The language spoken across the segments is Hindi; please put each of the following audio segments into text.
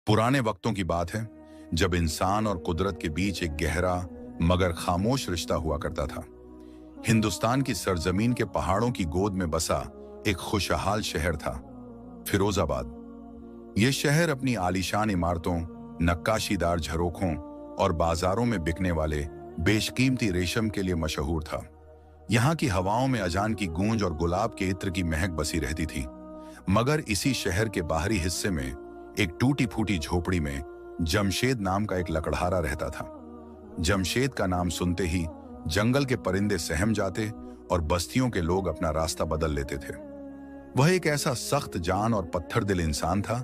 पुराने वक्तों की बात है जब इंसान और कुदरत के बीच एक गहरा मगर खामोश रिश्ता हुआ करता था। हिंदुस्तान की सरजमीन के पहाड़ों की गोद में बसा एक खुशहाल शहर था, फिरोजाबाद। यह शहर अपनी आलीशान इमारतों, नक्काशीदार झरोखों और बाजारों में बिकने वाले बेशकीमती रेशम के लिए मशहूर था। यहाँ की हवाओं में अजान की गूंज और गुलाब के इत्र की महक बसी रहती थी। मगर इसी शहर के बाहरी हिस्से में एक टूटी फूटी झोपड़ी में जमशेद नाम का एक लकड़हारा रहता था। जमशेद का नाम सुनते ही जंगल के परिंदे सहम जाते और बस्तियों के लोग अपना रास्ता बदल लेते थे। वह एक ऐसा सख्त जान और पत्थर दिल इंसान था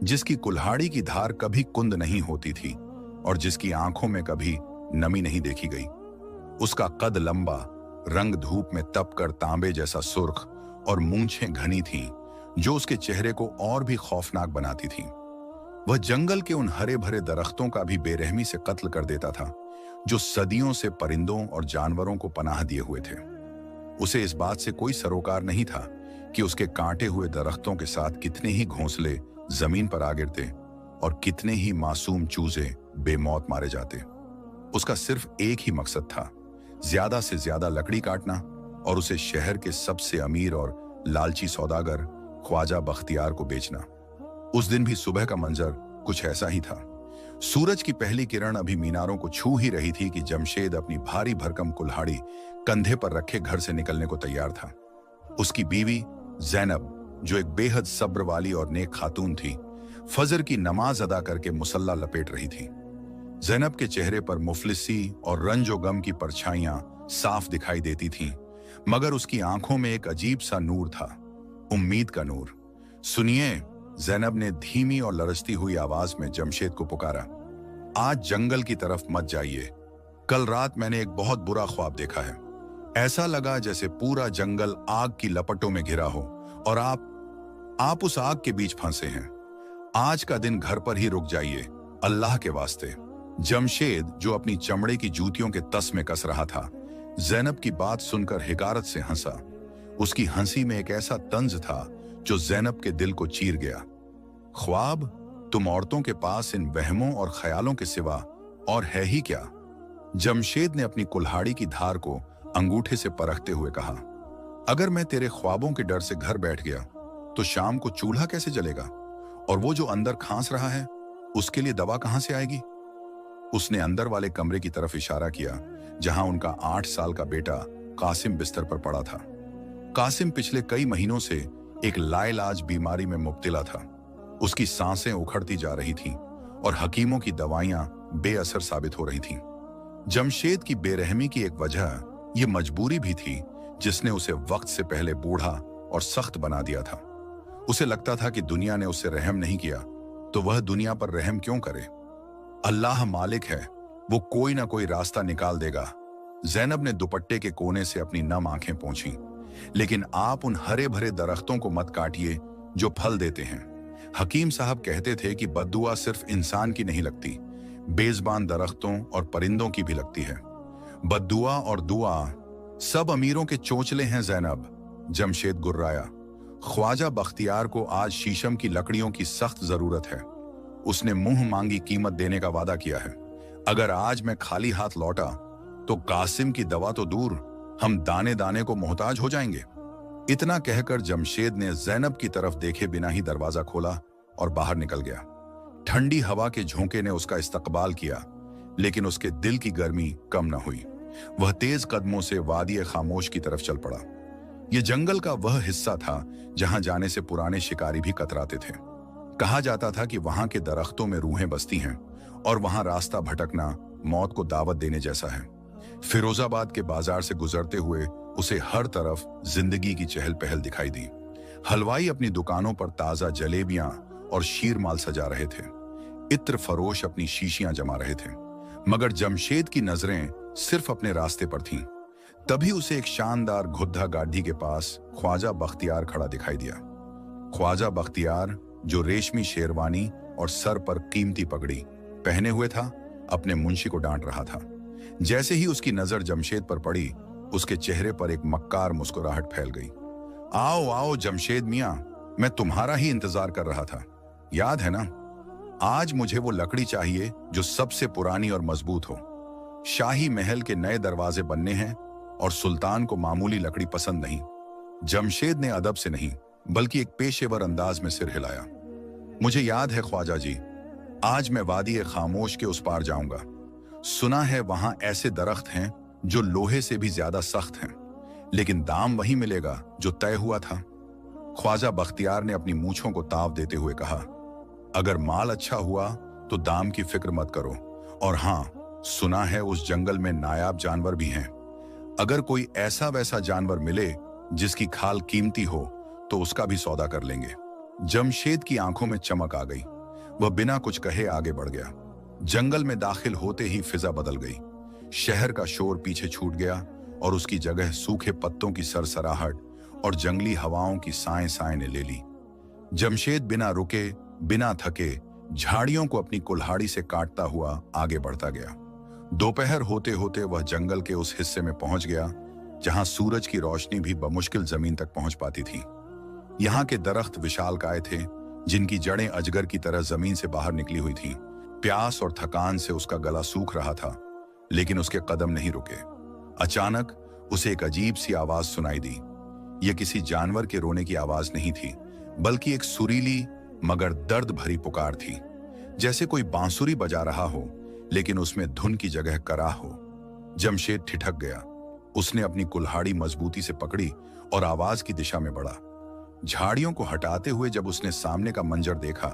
जिसकी कुल्हाड़ी की धार कभी कुंद नहीं होती थी और जिसकी आंखों में कभी नमी नहीं देखी गई। उसका कद लंबा, रंग धूप में तपकर तांबे जैसा सुर्ख और मूंछें घनी थीं जो उसके चेहरे को और भी खौफनाक बनाती थीं। वह जंगल के उन हरे भरे दरख्तों का भी बेरहमी से कत्ल कर देता था जो सदियों से परिंदों और जानवरों को पनाह दिए हुए थे। उसे इस बात से कोई सरोकार नहीं था कि उसके कांटे हुए दरख्तों के साथ कितने ही घोंसले जमीन पर आ गिरते और कितने ही मासूम चूजे बेमौत मारे जाते। उसका सिर्फ एक ही मकसद था, ज्यादा से ज्यादा लकड़ी काटना और उसे शहर के सबसे अमीर और लालची सौदागर ख्वाजा बख्तियार को बेचना। उस दिन भी सुबह का मंजर कुछ ऐसा ही था। सूरज की पहली किरण अभी मीनारों को छू ही रही थी कि जमशेद अपनी भारी भरकम कुल्हाड़ी कंधे पर रखे घर से निकलने को तैयार था। उसकी बीवी जैनब, जो एक बेहद सब्र वाली और नेक खातून थी, फजर की नमाज अदा करके मुसल्ला लपेट रही थी। जैनब के चेहरे पर मुफलिसी और रंजो गम की परछाइयां साफ दिखाई देती थीं, मगर उसकी आंखों में एक अजीब सा नूर था, उम्मीद का नूर। सुनिए, जैनब ने धीमी और लरजती हुई आवाज में जमशेद को पुकारा। आज जंगल की तरफ मत जाइए। कल रात मैंने एक बहुत बुरा ख्वाब देखा है। ऐसा लगा जैसे पूरा जंगल आग की लपटों में घिरा हो और आप उस आग के बीच फंसे हैं। आज का दिन घर पर ही रुक जाइए, अल्लाह के वास्ते। जमशेद, जो अपनी चमड़े की जूतियों के तस में कस रहा था, जैनब की बात सुनकर हिकारत से हंसा। उसकी हंसी में एक ऐसा तंज था जो जैनब के दिल को चीर गया। ख्वाब? तुम औरतों के पास इन वहमों और ख्यालों के सिवा और है ही क्या? जमशेद ने अपनी कुल्हाड़ी की धार को अंगूठे से परखते हुए कहा, अगर मैं तेरे ख्वाबों के डर से घर बैठ गया तो शाम को चूल्हा कैसे जलेगा? और वो जो अंदर खांस रहा है, उसके लिए दवा कहां से आएगी? उसने अंदर वाले कमरे की तरफ इशारा किया जहां उनका 8 साल का बेटा कासिम बिस्तर पर पड़ा था। कासिम पिछले कई महीनों से एक लाइलाज बीमारी में मुब्तला था। उसकी सांसें उखड़ती जा रही थीं और हकीमों की दवाइयां बेअसर साबित हो रही थीं। जमशेद की बेरहमी की एक वजह यह मजबूरी भी थी जिसने उसे वक्त से पहले बूढ़ा और सख्त बना दिया था। उसे लगता था कि दुनिया ने उससे रहम नहीं किया तो वह दुनिया पर रहम क्यों करे? अल्लाह मालिक है, वो कोई ना कोई रास्ता निकाल देगा। जैनब ने दुपट्टे के कोने से अपनी नम आंखें पोंछीं। लेकिन आप उन हरे भरे दरख्तों को मत काटिए जो फल देते हैं। हकीम साहब कहते थे कि बद्दुआ सिर्फ इंसान की नहीं लगती, बेज़बान दरख्तों और परिंदों की भी लगती है। बद्दुआ और दुआ सब अमीरों के चोंचले हैं जैनब। जमशेद गुर्राया। ख्वाजा बख्तियार को आज शीशम की लकड़ियों की सख्त जरूरत है। उसने मुंह मांगी कीमत देने का वादा किया है। अगर आज मैं खाली हाथ लौटा तो कासिम की दवा तो दूर, हम दाने दाने को मोहताज हो जाएंगे। इतना कहकर जमशेद ने जैनब की तरफ देखे बिना ही दरवाजा खोला और बाहर निकल गया। ठंडी हवा के झोंके ने उसका इस्तकबाल किया, लेकिन उसके दिल की गर्मी कम न हुई। वह तेज कदमों से वादिये खामोश की तरफ चल पड़ा। यह जंगल का वह हिस्सा था जहां जाने से पुराने शिकारी भी कतराते थे। कहा जाता था कि वहां के दरख्तों में रूहें बसती हैं और वहां रास्ता भटकना मौत को दावत देने जैसा है। फिरोजाबाद के बाजार से गुजरते हुए उसे हर तरफ जिंदगी की चहल पहल दिखाई दी। हलवाई अपनी दुकानों पर ताजा जलेबियां और शीर माल सजा रहे थे। इत्र फरोश अपनी शीशियां जमा रहे थे। मगर जमशेद की नजरें सिर्फ अपने रास्ते पर थीं। तभी उसे एक शानदार घुद्दा गाड़ी के पास ख्वाजा बख्तियार खड़ा दिखाई दिया। ख्वाजा बख्तियार, जो रेशमी शेरवानी और सर पर कीमती पगड़ी पहने हुए था, अपने मुंशी को डांट रहा था। जैसे ही उसकी नजर जमशेद पर पड़ी, उसके चेहरे पर एक मक्कार मुस्कुराहट फैल गई। आओ आओ जमशेद मियां, मैं तुम्हारा ही इंतजार कर रहा था, याद है ना? आज मुझे वो लकड़ी चाहिए जो सबसे पुरानी और मजबूत हो। शाही महल के नए दरवाजे बनने हैं और सुल्तान को मामूली लकड़ी पसंद नहीं। जमशेद ने अदब से नहीं बल्कि एक पेशेवर अंदाज में सिर हिलाया। मुझे याद है ख्वाजा जी, आज मैं वादी खामोश के उस पार जाऊंगा। सुना है वहां ऐसे दरख्त हैं जो लोहे से भी ज्यादा सख्त हैं, लेकिन दाम वही मिलेगा जो तय हुआ था। ख्वाजा बख्तियार ने अपनी मूंछों को ताव देते हुए कहा, अगर माल अच्छा हुआ तो दाम की फिक्र मत करो। और हाँ, सुना है उस जंगल में नायाब जानवर भी हैं। अगर कोई ऐसा वैसा जानवर मिले जिसकी खाल कीमती हो तो उसका भी सौदा कर लेंगे। जमशेद की आंखों में चमक आ गई। वह बिना कुछ कहे आगे बढ़ गया। जंगल में दाखिल होते ही फिजा बदल गई। शहर का शोर पीछे छूट गया और उसकी जगह सूखे पत्तों की सरसराहट और जंगली हवाओं की साएं साएं ने ले ली। जमशेद बिना रुके, बिना थके, झाड़ियों को अपनी कुल्हाड़ी से काटता हुआ आगे बढ़ता गया। दोपहर होते होते वह जंगल के उस हिस्से में पहुंच गया जहां सूरज की रोशनी भी बमुश्किल जमीन तक पहुंच पाती थी। यहाँ के दरख्त विशालकाय थे, जिनकी जड़ें अजगर की तरह जमीन से बाहर निकली हुई थीं। प्यास और थकान से उसका गला सूख रहा था, लेकिन उसके कदम नहीं रुके। अचानक उसे एक अजीब सी आवाज सुनाई दी। यह किसी जानवर के रोने की आवाज नहीं थी, बल्कि एक सुरीली मगर दर्द भरी पुकार थी। जैसे कोई बांसुरी बजा रहा हो, लेकिन उसमें धुन की जगह कराह हो। जमशेद ठिठक गया। उसने अपनी कुल्हाड़ी मजबूती से पकड़ी और आवाज की दिशा में बढ़ा। झाड़ियों को हटाते हुए जब उसने सामने का मंजर देखा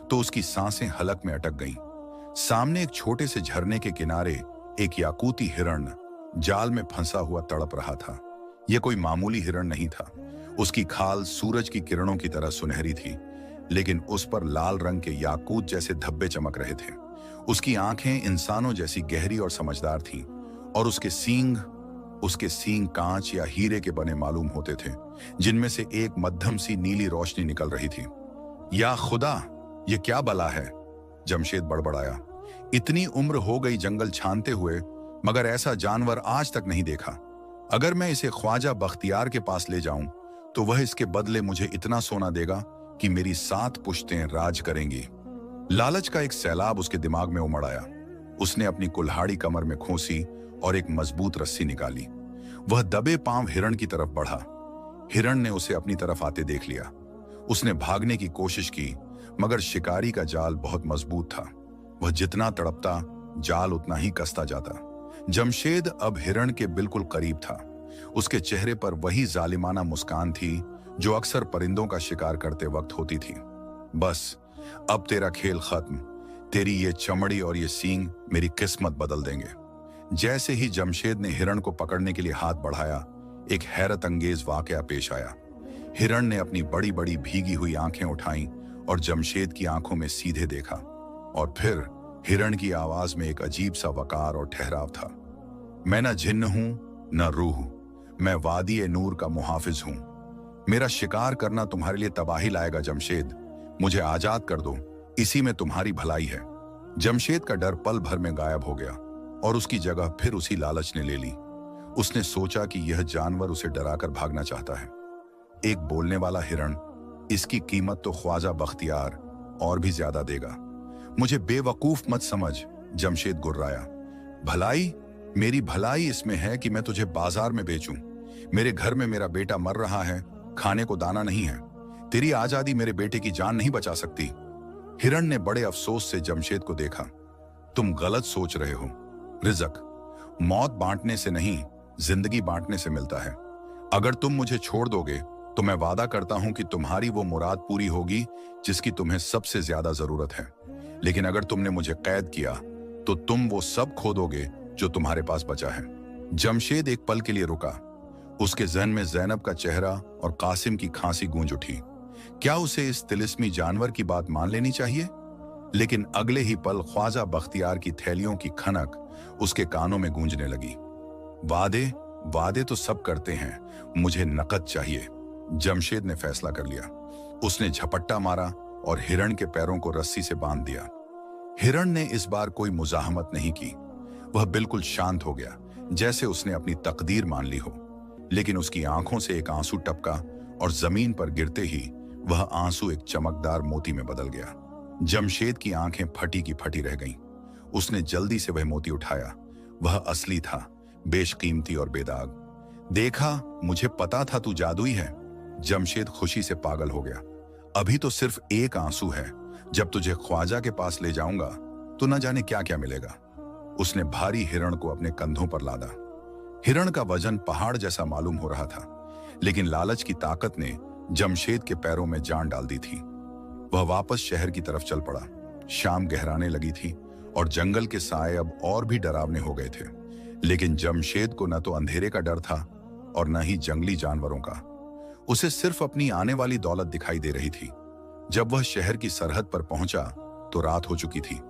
तो उसकी सांसें हलक में अटक गईं। सामने एक छोटे से झरने के किनारे एक याकूती हिरण जाल में फंसा हुआ तड़प रहा था। यह कोई मामूली हिरण नहीं था। उसकी खाल सूरज की किरणों की तरह सुनहरी थी, लेकिन उस पर लाल रंग के याकूत जैसे धब्बे चमक रहे थे। उसकी आंखें इंसानों जैसी गहरी और समझदार थीं, और उसके सींग कांच या हीरे के बने मालूम होते थे, जिनमें से एक मध्यम सी नीली रोशनी निकल रही थी। या खुदा, ये क्या बला है? जमशेद बड़बड़ाया। इतनी उम्र हो गई जंगल छानते हुए, मगर ऐसा जानवर आज तक नहीं देखा। अगर मैं इसे ख्वाजा बख्तियार के पास ले जाऊं तो वह इसके बदले मुझे इतना सोना देगा कि मेरी 7 पुश्तें राज करेंगी। लालच का एक सैलाब उसके दिमाग में उमड़ आया। उसने अपनी कुल्हाड़ी कमर में खोसी और एक मजबूत रस्सी निकाली। वह दबे पांव हिरण की तरफ बढ़ा। हिरण ने उसे अपनी तरफ आते देख लिया। उसने भागने की कोशिश की, मगर शिकारी का जाल बहुत मजबूत था। वह जितना तड़पता, जाल उतना ही कसता जाता। जमशेद अब हिरण के बिल्कुल करीब था। उसके चेहरे पर वही जालिमाना मुस्कान थी जो अक्सर परिंदों का शिकार करते वक्त होती थी। बस, अब तेरा खेल खत्म। तेरी ये चमड़ी और ये सींग मेरी किस्मत बदल देंगे। जैसे ही जमशेद ने हिरण को पकड़ने के लिए हाथ बढ़ाया, एक हैरत अंगेज वाकया पेश आया। हिरण ने अपनी बड़ी बड़ी भीगी हुई आंखें उठाईं और जमशेद की आंखों में सीधे देखा, और फिर हिरण की आवाज में एक अजीब सा वकार और ठहराव था। मैं न जिन्न हूं न रूह, मैं वादी ए नूर का मुहाफिज हूं। मेरा शिकार करना तुम्हारे लिए तबाही लाएगा जमशेद। मुझे आजाद कर दो, इसी में तुम्हारी भलाई है। जमशेद का डर पल भर में गायब हो गया और उसकी जगह फिर उसी लालच ने ले ली। उसने सोचा कि यह जानवर उसे डराकर भागना चाहता है। एक बोलने वाला हिरण, इसकी कीमत तो ख्वाजा बख्तियार और भी ज्यादा देगा। मुझे बेवकूफ मत समझ, जमशेद गुर्राया। भलाई, मेरी भलाई इसमें है कि मैं तुझे बाजार में बेचूं। मेरे घर में मेरा बेटा मर रहा है, खाने को दाना नहीं है। तेरी आजादी मेरे बेटे की जान नहीं बचा सकती। हिरण ने बड़े अफसोस से जमशेद को देखा। तुम गलत सोच रहे हो। रिज़्क मौत बांटने से नहीं, जिंदगी बांटने से मिलता है। अगर तुम मुझे छोड़ दोगे तो मैं वादा करता हूं कि तुम्हारी वो मुराद पूरी होगी जिसकी तुम्हें सबसे ज्यादा जरूरत है। लेकिन अगर तुमने मुझे कैद किया तो तुम वो सब खो दोगे जो तुम्हारे पास बचा है। जमशेद एक पल के लिए रुका। उसके जहन में ज़ैनब का चेहरा और कासिम की खांसी गूंज उठी। क्या उसे इस तिलिस्मी जानवर की बात मान लेनी चाहिए? लेकिन अगले ही पल ख्वाजा बख्तियार की थैलियों की खनक उसके कानों में गूंजने लगी। वादे वादे तो सब करते हैं, मुझे नकद चाहिए। जमशेद ने फैसला कर लिया। उसने झपट्टा मारा और हिरण के पैरों को रस्सी से बांध दिया। हिरण ने इस बार कोई मुजाहमत नहीं की। वह बिल्कुल शांत हो गया, जैसे उसने अपनी तकदीर मान ली हो। लेकिन उसकी आंखों से एक आंसू टपका और जमीन पर गिरते ही वह आंसू एक चमकदार मोती में बदल गया। जमशेद की आंखें फटी की फटी रह गईं। उसने जल्दी से वह मोती उठाया। वह असली था, बेशकीमती और बेदाग। देखा, मुझे पता था तू जादुई है। जमशेद खुशी से पागल हो गया। अभी तो सिर्फ एक आंसू है, जब तुझे ख्वाजा के पास ले जाऊंगा तो न जाने क्या क्या मिलेगा। उसने भारी हिरण को अपने कंधों पर लादा। हिरण का वजन पहाड़ जैसा मालूम हो रहा था, लेकिन लालच की ताकत ने जमशेद के पैरों में जान डाल दी थी। वह वापस शहर की तरफ चल पड़ा। शाम गहराने लगी थी और जंगल के साए अब और भी डरावने हो गए थे। लेकिन जमशेद को न तो अंधेरे का डर था और न ही जंगली जानवरों का। उसे सिर्फ अपनी आने वाली दौलत दिखाई दे रही थी। जब वह शहर की सरहद पर पहुंचा तो रात हो चुकी थी।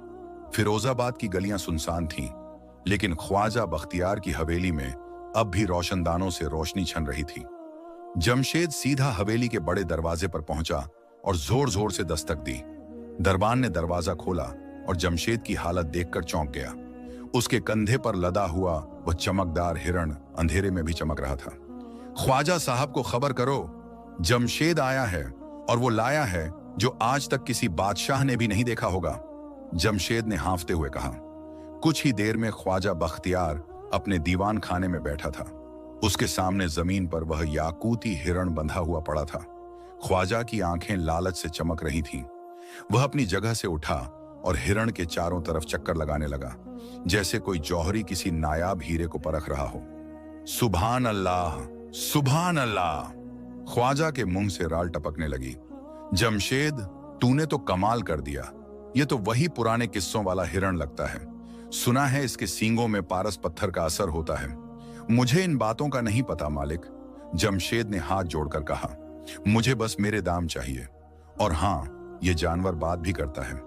फिरोजाबाद की गलियां सुनसान थीं, लेकिन ख्वाजा बख्तियार की हवेली में अब भी रोशनदानों से रोशनी छन रही थी। जमशेद सीधा हवेली के बड़े दरवाजे पर पहुंचा और जोर जोर से दस्तक दी। दरबान ने दरवाजा खोला और जमशेद की हालत देखकर चौंक गया। उसके कंधे पर लदा हुआ वह चमकदार हिरण अंधेरे में भी चमक रहा था। ख्वाजा साहब को खबर करो, जमशेद आया है और वो लाया है जो आज तक किसी बादशाह ने भी नहीं देखा होगा। जमशेद ने हांफते हुए कहा। कुछ ही देर में ख्वाजा बख्तियार अपने दीवान खाने में बैठा था। उसके सामने जमीन पर वह याकूती हिरण बंधा हुआ पड़ा था। ख्वाजा की आंखें लालच से चमक रही थीं। वह अपनी जगह से उठा और हिरण के चारों तरफ चक्कर लगाने लगा, जैसे कोई जौहरी किसी नायाब हीरे को परख रहा हो। सुभान अल्लाह, सुभान अल्लाह। ख्वाजा के मुंह से राल टपकने लगी। जमशेद, तूने तो कमाल कर दिया। ये तो वही पुराने किस्सों वाला हिरण लगता है। सुना है इसके सींगों में पारस पत्थर का असर होता है। मुझे इन बातों का नहीं पता मालिक। जमशेद ने हाथ जोड़कर कहा, मुझे बस मेरे दाम चाहिए। और हाँ, ये जानवर बात भी करता है।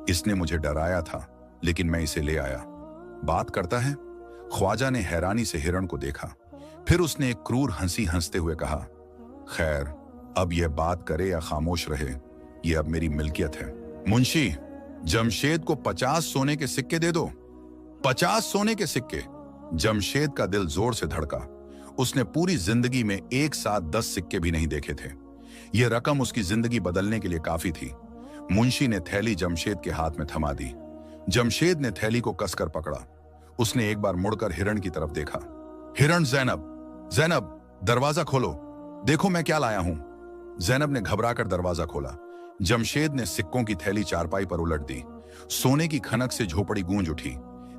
इसने मुझे डराया था, लेकिन मैं इसे ले आया। बात करता है? ख्वाजा ने हैरानी से हिरण को देखा। फिर उसने एक क्रूर हंसी हंसते हुए कहा, खैर, अब यह बात करे या खामोश रहे, यह अब मेरी मिल्कियत है। मुंशी, जमशेद को 50 सोने के सिक्के दे दो। 50 सोने के सिक्के? जमशेद का दिल जोर से धड़का। उसने पूरी जिंदगी में एक साथ 10 सिक्के भी नहीं देखे थे। यह रकम उसकी जिंदगी बदलने के लिए काफी थी। मुंशी ने थैली जमशेद के हाथ में थमा दी। जमशेद ने थैली को कसकर पकड़ा। उसने एक बार मुड़कर हिरण की तरफ देखा। हिरण, जैनब, जैनब, दरवाजा खोलो, देखो मैं क्या लाया हूं। जैनब ने घबराकर दरवाजा खोला। जमशेद ने सिक्कों की थैली चारपाई पर उलट दी। सोने की खनक से झोपड़ी गूंज उठी।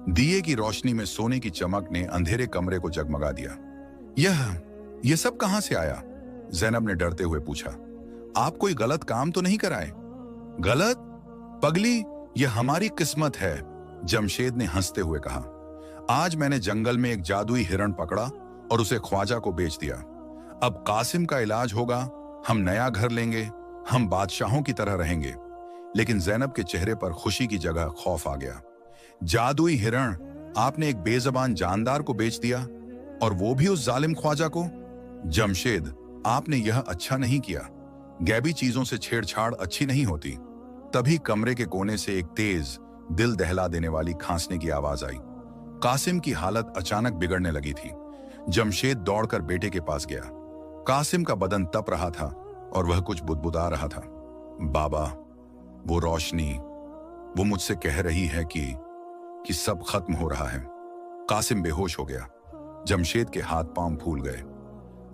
दिए की रोशनी में सोने की चमक ने अंधेरे कमरे को जगमगा दिया। यह सब कहां से आया? जैनब ने डरते हुए पूछा। आप कोई गलत काम तो नहीं कराए? गलत? पगली, यह हमारी किस्मत है, जमशेद ने हंसते हुए कहा। आज मैंने जंगल में एक जादुई हिरण पकड़ा और उसे ख्वाजा को बेच दिया। अब कासिम का इलाज होगा, हम नया घर लेंगे, हम बादशाहों की तरह रहेंगे। लेकिन जैनब के चेहरे पर खुशी की जगह खौफ आ गया। जादुई हिरण? आपने एक बेजबान जानदार को बेच दिया, और वो भी उस जालिम ख्वाजा को? जमशेद, आपने यह अच्छा नहीं किया। गैबी चीजों से छेड़छाड़ अच्छी नहीं होती। तभी कमरे के कोने से एक तेज, दिल दहला देने वाली खांसने की आवाज आई। कासिम की हालत अचानक बिगड़ने लगी थी। जमशेद दौड़कर बेटे के पास गया। कासिम का बदन तप रहा था और वह कुछ बुदबुदा रहा था। बाबा, वो रोशनी, वो मुझसे कह रही है कि सब खत्म हो रहा है। कासिम बेहोश हो गया। जमशेद के हाथ पांव फूल गए।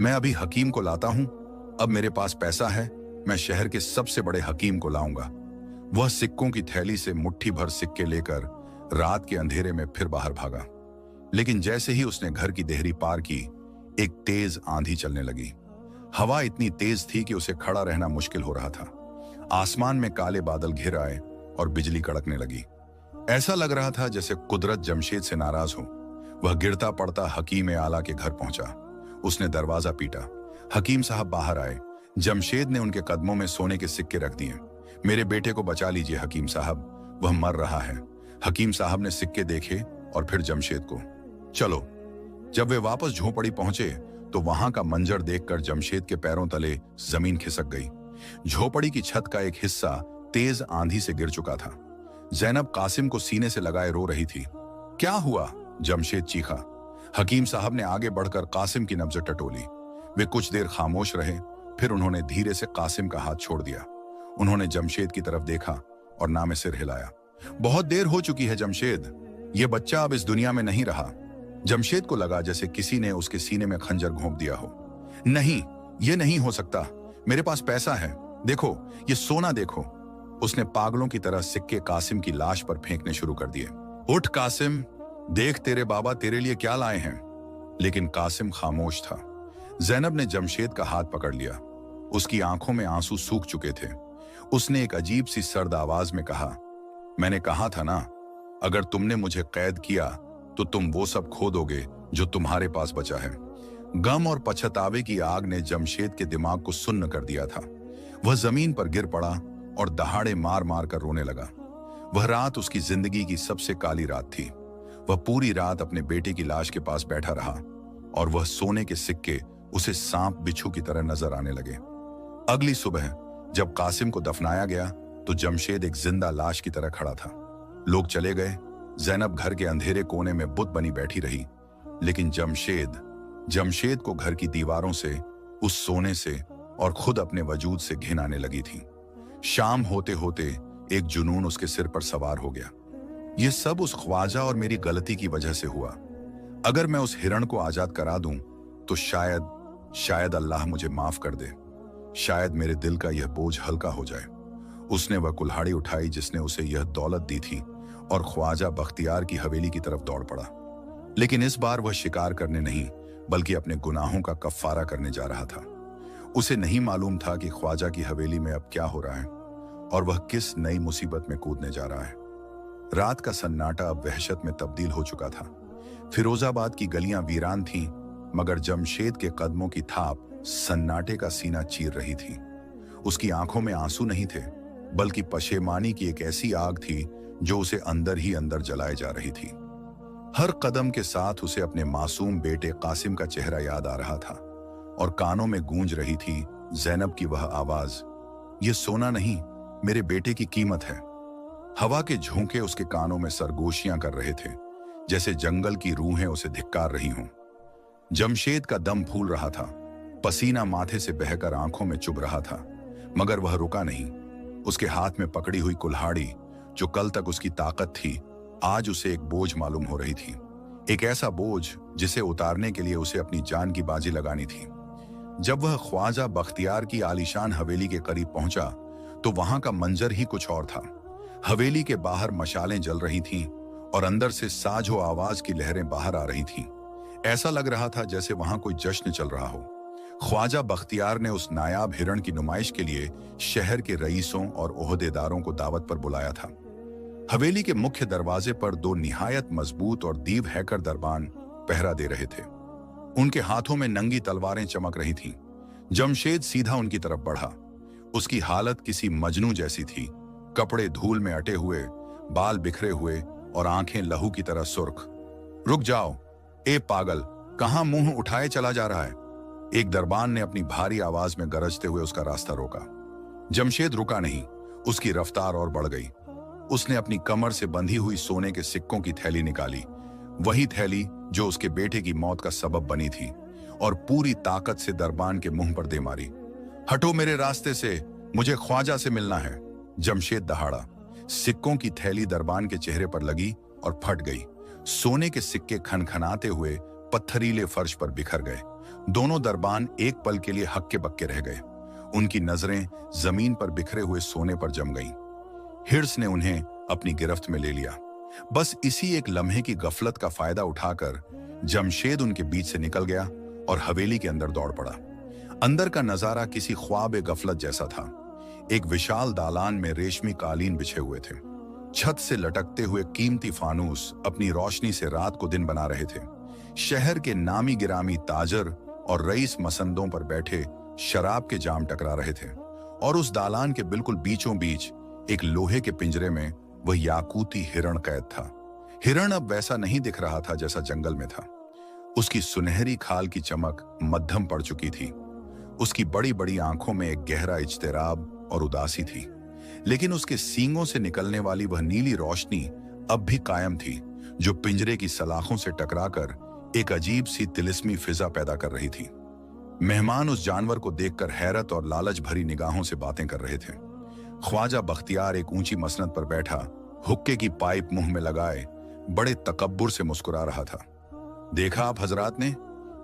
मैं अभी हकीम को लाता हूं। अब मेरे पास पैसा है, मैं शहर के सबसे बड़े हकीम को लाऊंगा। वह सिक्कों की थैली से मुट्ठी भर सिक्के लेकर रात के अंधेरे में फिर बाहर भागा। लेकिन जैसे ही उसने घर की देहरी पार की, एक तेज आंधी चलने लगी। हवा इतनी तेज थी कि उसे खड़ा रहना मुश्किल हो रहा था। आसमान में काले बादल घिर आए और बिजली कड़कने लगी। ऐसा लग रहा था जैसे कुदरत जमशेद से नाराज हो। वह गिरता पड़ता हकीम आला के घर पहुंचा। उसने दरवाजा पीटा। हकीम साहब बाहर आए। जमशेद ने उनके कदमों में सोने के सिक्के रख दिए। मेरे बेटे को बचा लीजिए हकीम साहब, वह मर रहा है। हकीम साहब ने सिक्के देखे और फिर जमशेद को। चलो। जब वे वापस झोपड़ी पहुंचे तो वहां का मंजर देखकर जमशेद के पैरों तले जमीन खिसक गई। झोपड़ी की छत का एक हिस्सा तेज आंधी से गिर चुका था। जैनब कासिम को सीने से लगाए रो रही थी। क्या हुआ? जमशेद चीखा। हकीम साहब ने आगे बढ़कर कासिम की नब्ज टटोली। वे कुछ देर खामोश रहे, फिर उन्होंने धीरे से कासिम का हाथ छोड़ दिया। उन्होंने जमशेद की तरफ देखा और ना में सिर हिलाया। बहुत देर हो चुकी है जमशेद, ये बच्चा अब इस दुनिया में नहीं रहा। जमशेद को लगा जैसे किसी ने उसके सीने में खंजर घोंप दिया हो। नहीं, ये नहीं हो सकता, मेरे पास पैसा है, देखो ये सोना देखो। उसने पागलों की तरह सिक्के कासिम की लाश पर फेंकने शुरू कर दिए। उठ कासिम, देख तेरे बाबा तेरे लिए क्या लाए हैं। लेकिन कासिम खामोश था। जैनब ने जमशेद का हाथ पकड़ लिया। उसकी आंखों में आंसू सूख चुके थे। उसने एक अजीब सी सर्द आवाज में कहा, मैंने कहा था ना, अगर तुमने मुझे कैद किया तो तुम वो सब खो दोगे जो तुम्हारे पास बचा है। गम और पछतावे की आग ने जमशेद के दिमाग को सुन्न कर दिया था। वह जमीन पर गिर पड़ा और दहाड़े मार मार कर रोने लगा। वह रात उसकी जिंदगी की सबसे काली रात थी। वह पूरी रात अपने बेटे की लाश के पास बैठा रहा और वह सोने के सिक्के उसे सांप बिच्छू की तरह नजर आने लगे। अगली सुबह जब कासिम को दफनाया गया तो जमशेद एक जिंदा लाश की तरह खड़ा था। लोग चले गए। जैनब घर के अंधेरे कोने में बुत बनी बैठी रही। लेकिन जमशेद को घर की दीवारों से, उस सोने से और खुद अपने वजूद से घिन आने लगी थी। शाम होते होते एक जुनून उसके सिर पर सवार हो गया। यह सब उस ख्वाजा और मेरी गलती की वजह से हुआ। अगर मैं उस हिरण को आजाद करा दूं तो शायद अल्लाह मुझे माफ कर दे। शायद मेरे दिल का यह बोझ हल्का हो जाए। उसने वह कुल्हाड़ी उठाई जिसने उसे यह दौलत दी थी और ख्वाजा बख्तियार की हवेली की तरफ दौड़ पड़ा। लेकिन इस बार वह शिकार करने नहीं बल्कि अपने गुनाहों का कफ्फारा करने जा रहा था। उसे नहीं मालूम था कि ख्वाजा की हवेली में अब क्या हो रहा है और वह किस नई मुसीबत में कूदने जा रहा है। रात का सन्नाटा अब वहशत में तब्दील हो चुका था। फिरोजाबाद की गलियां वीरान थीं, मगर जमशेद के कदमों की थाप सन्नाटे का सीना चीर रही थी। उसकी आंखों में आंसू नहीं थे बल्कि पशेमानी की एक ऐसी आग थी जो उसे अंदर ही अंदर जलाए जा रही थी। हर कदम के साथ उसे अपने मासूम बेटे कासिम का चेहरा याद आ रहा था और कानों में गूंज रही थी जैनब की वह आवाज, ये सोना नहीं, मेरे बेटे की कीमत है। हवा के झोंके उसके कानों में सरगोशियां कर रहे थे, जैसे जंगल की रूहें उसे धिक्कार रही हों। जमशेद का दम फूल रहा था, पसीना माथे से बहकर आंखों में चुभ रहा था, मगर वह रुका नहीं। उसके हाथ में पकड़ी हुई कुल्हाड़ी, जो कल तक उसकी ताकत थी, आज उसे एक बोझ मालूम हो रही थी। एक ऐसा बोझ जिसे उतारने के लिए उसे अपनी जान की बाजी लगानी थी। जब वह ख्वाजा बख्तियार की आलीशान हवेली के करीब पहुंचा तो वहां का मंजर ही कुछ और था। हवेली के बाहर मशालें जल रही थीं और अंदर से साझो आवाज की लहरें बाहर आ रही थीं। ऐसा लग रहा था जैसे वहां कोई जश्न चल रहा हो। ख्वाजा बख्तियार ने उस नायाब हिरण की नुमाइश के लिए शहर के रईसों और ओहदेदारों को दावत पर बुलाया था। हवेली के मुख्य दरवाजे पर दो निहायत मजबूत और दीव हैकर दरबान पहरा दे रहे थे। उनके हाथों में नंगी तलवारें चमक रही थीं। जमशेद सीधा उनकी तरफ बढ़ा। उसकी हालत किसी मजनू जैसी थी, कपड़े धूल में अटे हुए, बाल बिखरे हुए और आंखें लहू की तरह सुर्ख। रुक जाओ, ए पागल, कहां मुंह उठाए चला जा रहा है? एक दरबान ने अपनी भारी आवाज में गरजते हुए उसका रास्ता रोका। जमशेद रुका नहीं, उसकी रफ्तार और बढ़ गई। उसने अपनी कमर से बंधी हुई सोने के सिक्कों की थैली निकाली, वही थैली जो उसके बेटे की मौत का सबब बनी थी, और पूरी ताकत से दरबान के मुंह पर दे मारी। हटो मेरे रास्ते से, मुझे ख्वाजा से मिलना है। जमशेद दहाड़ा। सिक्कों की थैली दरबान के चेहरे पर लगी और फट गई। सोने के सिक्के खनखनाते हुए पत्थरीले फर्श पर बिखर गए। दोनों दरबान एक पल के लिए हक्के बक्के रह गए। उनकी नजरें जमीन पर बिखरे हुए सोने पर जम गईं। हिर्स ने उन्हें अपनी गिरफ्त में ले लिया। बस इसी एक लम्हे की गफलत का फायदा उठाकर जमशेद उनके बीच से निकल गया और हवेली के अंदर दौड़ पड़ा। अंदर का नजारा किसी ख्वाब गफलत जैसा था। एक विशाल दालान में रेशमी कालीन बिछे हुए थे। छत से लटकते हुए कीमती फानूस अपनी रोशनी से रात को दिन बना रहे थे। शहर के नामी गिरामी ताजर और रईस मसंदों पर बैठे शराब के जाम टकरा रहे थे, और उस दालान के बिल्कुल बीचों बीच एक लोहे के पिंजरे में वह याकूती हिरण कैद था। हिरण अब वैसा नहीं दिख रहा था जैसा जंगल में था। उसकी सुनहरी खाल की चमक मध्यम पड़ चुकी थी। उसकी बड़ी बड़ी आंखों में एक गहरा इज्तिराब और उदासी थी, लेकिन उसके सींगों से निकलने वाली वह नीली रोशनी अब भी कायम थी, जो पिंजरे की सलाखों से टकराकर एक अजीब सी तिलिस्मी फिजा पैदा कर रही थी। मेहमान उस जानवर को देखकर हैरत और लालच भरी निगाहों से बातें कर रहे थे। ख्वाजा बख्तियार एक ऊंची मसनद पर बैठा, हुक्के की पाइप मुंह में लगाए बड़े तकब्बुर से मुस्कुरा रहा था। देखा आप हजरात ने,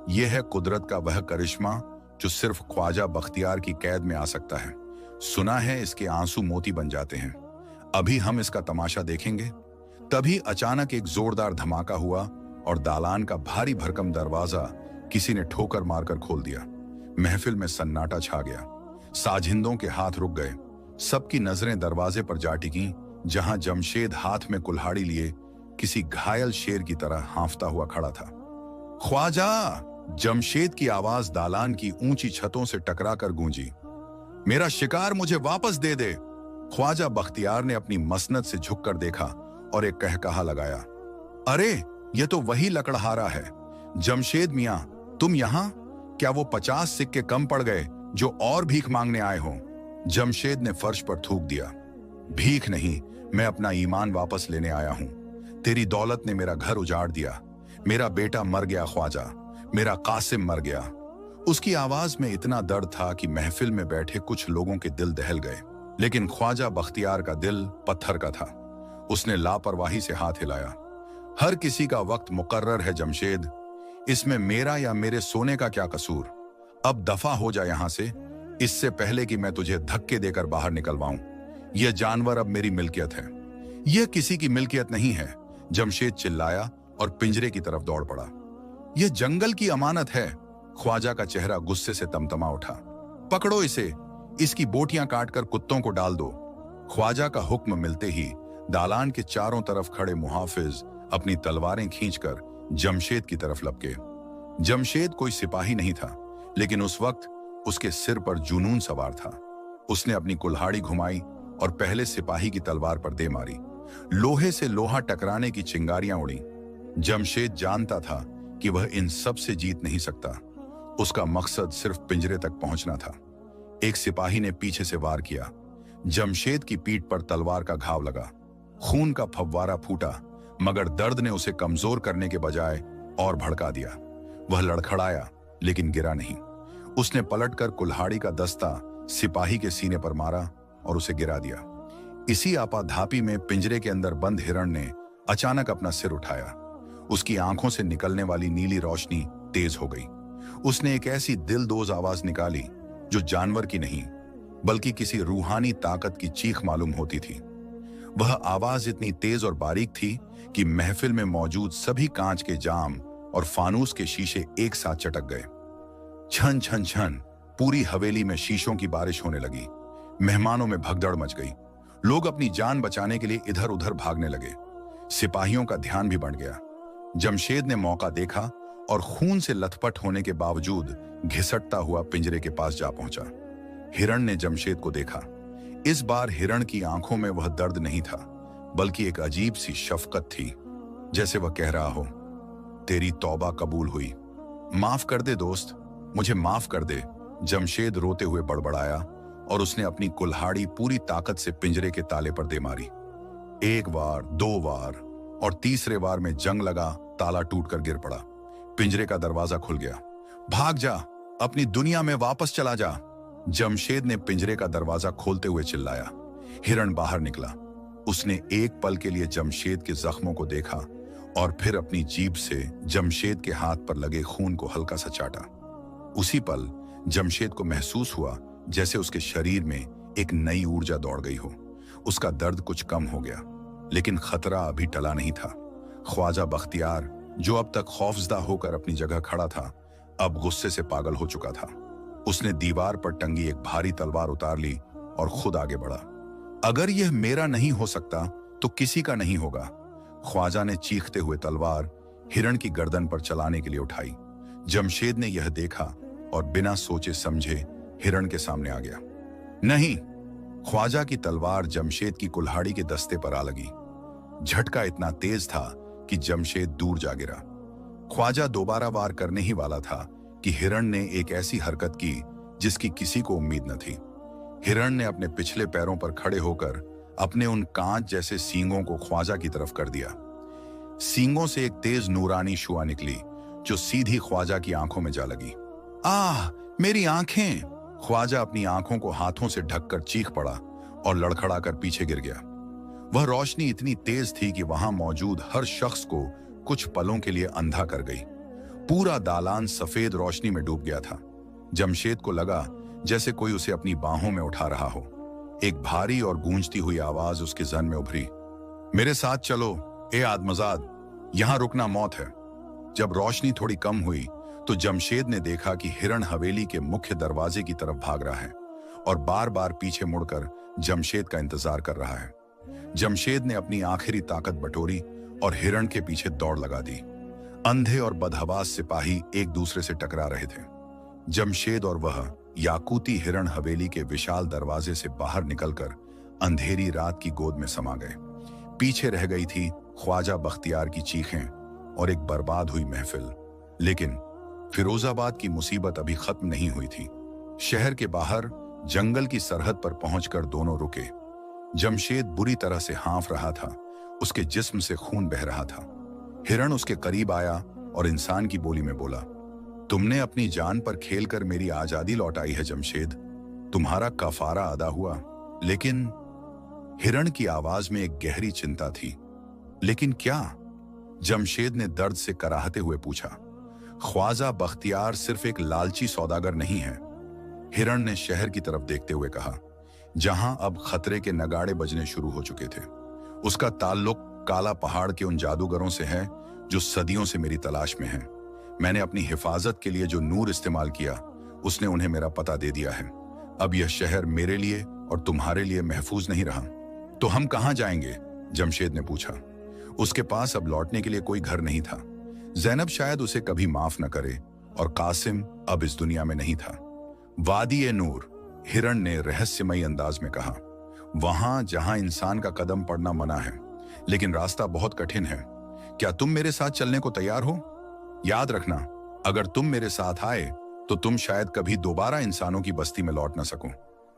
यह है कुदरत का वह करिश्मा जो सिर्फ ख्वाजा बख्तियार की कैद में आ सकता है। सुना है इसके आंसू मोती बन जाते हैं। अभी हम इसका तमाशा देखेंगे। तभी अचानक एक जोरदार धमाका हुआ और दालान का भारी भरकम दरवाजा किसी ने ठोकर मारकर खोल दिया। महफिल में सन्नाटा छा गया। साजिंदों के हाथ रुक गए। सबकी नजरें दरवाजे पर जा टिकीं, जहां जमशेद हाथ में कुल्हाड़ी लिए किसी घायल शेर की तरह हांफता हुआ खड़ा था। ख्वाजा! जमशेद की आवाज दालान की ऊंची छतों से टकराकर गूंजी। मेरा शिकार मुझे वापस दे दे। ख्वाजा बख्तियार ने अपनी मसनद से झुककर देखा और एक कहकहा लगाया। अरे, यह तो वही लकड़हारा है। जमशेद मियां, तुम यहां? क्या वो 50 सिक्के कम पड़ गए जो और भीख मांगने आए हो? जमशेद ने फर्श पर थूक दिया। भीख नहीं, मैं अपना ईमान वापस लेने आया हूं। तेरी दौलत ने मेरा घर उजाड़ दिया। मेरा बेटा मर गया ख्वाजा, मेरा कासिम मर गया। उसकी आवाज में इतना दर्द था कि महफिल में बैठे कुछ लोगों के दिल दहल गए। लेकिन ख्वाजा बख्तियार का दिल पत्थर का था। उसने लापरवाही से हाथ हिलाया। हर किसी का वक्त मुकर्रर है जमशेद। इसमें मेरा या मेरे सोने का क्या कसूर? अब दफा हो जा यहां से, इससे पहले कि मैं तुझे धक्के देकर बाहर निकलवाऊं। यह जानवर अब मेरी मिल्कियत है। यह किसी की मिल्कियत नहीं है। जमशेद चिल्लाया और पिंजरे की तरफ दौड़ पड़ा। यह जंगल की अमानत है। ख्वाजा का चेहरा गुस्से से तमतमा उठा। पकड़ो इसे, इसकी बोटियां काटकर कुत्तों को डाल दो। ख्वाजा का हुक्म मिलते ही दालान के चारों तरफ खड़े मुहाफिज अपनी तलवारें खींचकर जमशेद की तरफ लपके। जमशेद कोई सिपाही नहीं था, लेकिन उस वक्त उसके सिर पर जुनून सवार था। उसने अपनी कुल्हाड़ी घुमाई और पहले सिपाही की तलवार पर दे मारी। लोहे से लोहा टकराने की चिंगारियां उड़ी। जमशेद जानता था कि वह इन सब से जीत नहीं सकता। उसका मकसद सिर्फ पिंजरे तक पहुंचना था। एक सिपाही ने पीछे से वार किया। जमशेद की पीठ पर तलवार का घाव लगा। खून का फव्वारा फूटा, मगर दर्द ने उसे कमजोर करने के बजाय और भड़का दिया। वह लड़खड़ाया, लेकिन गिरा नहीं। उसने पलटकर कुल्हाड़ी का दस्ता सिपाही के सीने पर मारा और उसे गिरा दिया। इसी आपाधापी में पिंजरे के अंदर बंद हिरण ने अचानक अपना सिर उठाया। उसकी आंखों से निकलने वाली नीली रोशनी तेज हो गई। उसने एक ऐसी दिलदोज आवाज निकाली जो जानवर की नहीं, बल्कि किसी रूहानी ताकत की चीख मालूम होती थी। वह आवाज इतनी तेज और बारीक थी कि महफिल में मौजूद सभी कांच के जाम और फानूस के शीशे एक साथ चटक गए। छन छन छन पूरी हवेली में शीशों की बारिश होने लगी। मेहमानों में भगदड़ मच गई। लोग अपनी जान बचाने के लिए इधर उधर भागने लगे। सिपाहियों का ध्यान भी बढ़ गया। जमशेद ने मौका देखा और खून से लथपथ होने के बावजूद घिसटता हुआ पिंजरे के पास जा पहुंचा। हिरण ने जमशेद को देखा। इस बार हिरण की आंखों में वह दर्द नहीं था, बल्कि एक अजीब सी शफकत थी, जैसे वह कह रहा हो, तेरी तौबा कबूल हुई। माफ कर दे दोस्त, मुझे माफ कर दे। जमशेद रोते हुए बड़बड़ाया और उसने अपनी कुल्हाड़ी पूरी ताकत से पिंजरे के ताले पर दे मारी। एक बार, दो बार और तीसरे बार में जंग लगा। ताला टूटकर गिर पड़ा। पिंजरे का दरवाजा खुल गया। भाग जा, अपनी दुनिया में वापस चला जा। जमशेद ने पिंजरे का दरवाजा खोलते हुए चिल्लाया। हिरण बाहर निकला। उसने एक पल के लिए जमशेद के जख्मों को देखा और फिर अपनी जीभ से जमशेद के हाथ पर लगे खून को हल्का सा चाटा। उसी पल जमशेद को महसूस हुआ जैसे उसके शरीर में एक नई ऊर्जा दौड़ गई हो। उसका दर्द कुछ कम हो गया, लेकिन खतरा अभी टला नहीं था। ख्वाजा बख्तियार, जो अब तक खौफजदा होकर अपनी जगह खड़ा था, अब गुस्से से पागल हो चुका था। उसने दीवार पर टंगी एक भारी तलवार उतार ली और खुद आगे बढ़ा। अगर यह मेरा नहीं हो सकता तो किसी का नहीं होगा। ख्वाजा ने चीखते हुए तलवार हिरण की गर्दन पर चलाने के लिए उठाई। जमशेद ने यह देखा और बिना सोचे समझे हिरण के सामने आ गया। नहीं! ख्वाजा की तलवार जमशेद की कुल्हाड़ी के दस्ते पर आ लगी। झटका इतना तेज था कि जमशेद दूर जा गिरा। ख्वाजा दोबारा वार करने ही वाला था कि हिरण ने एक ऐसी हरकत की जिसकी किसी को उम्मीद न थी। हिरण ने अपने पिछले पैरों पर खड़े होकर अपने उन कांच जैसे सींगों को ख्वाजा की तरफ कर दिया। सींगों से एक तेज नूरानी शुआ निकली जो सीधी ख्वाजा की आंखों में जा लगी। आह, मेरी आंखें! ख्वाजा अपनी आंखों को हाथों से ढककर चीख पड़ा और लड़खड़ाकर पीछे गिर गया। वह रोशनी इतनी तेज थी कि वहां मौजूद हर शख्स को कुछ पलों के लिए अंधा कर गई। पूरा दालान सफेद रोशनी में डूब गया था। जमशेद को लगा जैसे कोई उसे अपनी बाहों में उठा रहा हो। एक भारी और गूंजती हुई आवाज उसके जहन में उभरी, मेरे साथ चलो ए आदमजाद, यहां रुकना मौत है। जब रोशनी थोड़ी कम हुई तो जमशेद ने देखा कि हिरण हवेली के मुख्य दरवाजे की तरफ भाग रहा है और बार बार पीछे मुड़कर जमशेद का इंतजार कर रहा है। जमशेद ने अपनी आखिरी ताकत बटोरी और हिरण के पीछे दौड़ लगा दी। अंधे और बदहवास सिपाही एक दूसरे से टकरा रहे थे। जमशेद और वह याकूती हिरण हवेली के विशाल दरवाजे से बाहर निकलकर अंधेरी रात की गोद में समा गए। पीछे रह गई थी ख्वाजा बख्तियार की चीखें और एक बर्बाद हुई महफिल। लेकिन फिरोजाबाद की मुसीबत अभी खत्म नहीं हुई थी। शहर के बाहर जंगल की सरहद पर पहुंचकर दोनों रुके। जमशेद बुरी तरह से हाँफ रहा था, उसके जिस्म से खून बह रहा था। हिरण उसके करीब आया और इंसान की बोली में बोला, तुमने अपनी जान पर खेलकर मेरी आजादी लौटाई है जमशेद, तुम्हारा कफारा अदा हुआ। लेकिन हिरण की आवाज में एक गहरी चिंता थी। लेकिन क्या? जमशेद ने दर्द से कराहते हुए पूछा। ख्वाजा बख्तियार सिर्फ एक लालची सौदागर नहीं है, हिरण ने शहर की तरफ देखते हुए कहा, जहां अब खतरे के नगाड़े बजने शुरू हो चुके थे। उसका ताल्लुक काला पहाड़ के उन जादूगरों से है जो सदियों से मेरी तलाश में हैं। मैंने अपनी हिफाजत के लिए जो नूर इस्तेमाल किया, उसने उन्हें मेरा पता दे दिया है। अब यह शहर मेरे लिए और तुम्हारे लिए महफूज नहीं रहा। तो हम कहां जाएंगे? जमशेद ने पूछा। उसके पास अब लौटने के लिए कोई घर नहीं था। जैनब शायद उसे कभी माफ न करे और कासिम अब इस दुनिया में नहीं था। वादी-ए-नूर, हिरण ने रहस्यमयी अंदाज में कहा, वहां जहां इंसान का कदम पड़ना मना है, लेकिन रास्ता बहुत कठिन है। क्या तुम मेरे साथ चलने को तैयार हो? याद रखना, अगर तुम मेरे साथ आए तो तुम शायद कभी दोबारा इंसानों की बस्ती में लौट न सको।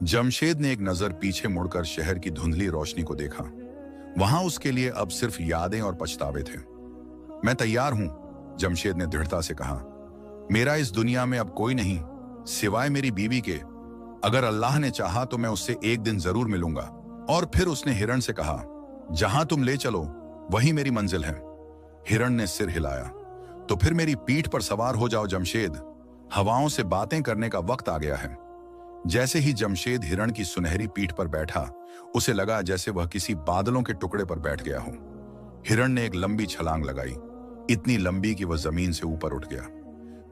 जमशेद ने एक नजर पीछे मुड़कर शहर की धुंधली रोशनी को देखा। वहां उसके लिए अब सिर्फ यादें और पछतावे थे। मैं तैयार हूं, जमशेद ने दृढ़ता से कहा। मेरा इस दुनिया में अब कोई नहीं सिवाय मेरी बीवी के। अगर अल्लाह ने चाहा तो मैं उससे एक दिन जरूर मिलूंगा। और फिर उसने हिरण से कहा, जहां तुम ले चलो वही मेरी मंजिल है। हिरण ने सिर हिलाया। तो फिर मेरी पीठ पर सवार हो जाओ जमशेद, हवाओं से बातें करने का वक्त आ गया है। जैसे ही जमशेद हिरण की सुनहरी पीठ पर बैठा, उसे लगा जैसे वह किसी बादलों के टुकड़े पर बैठ गया हो। हिरण ने एक लंबी छलांग लगाई, इतनी लंबी कि वह जमीन से ऊपर उठ गया।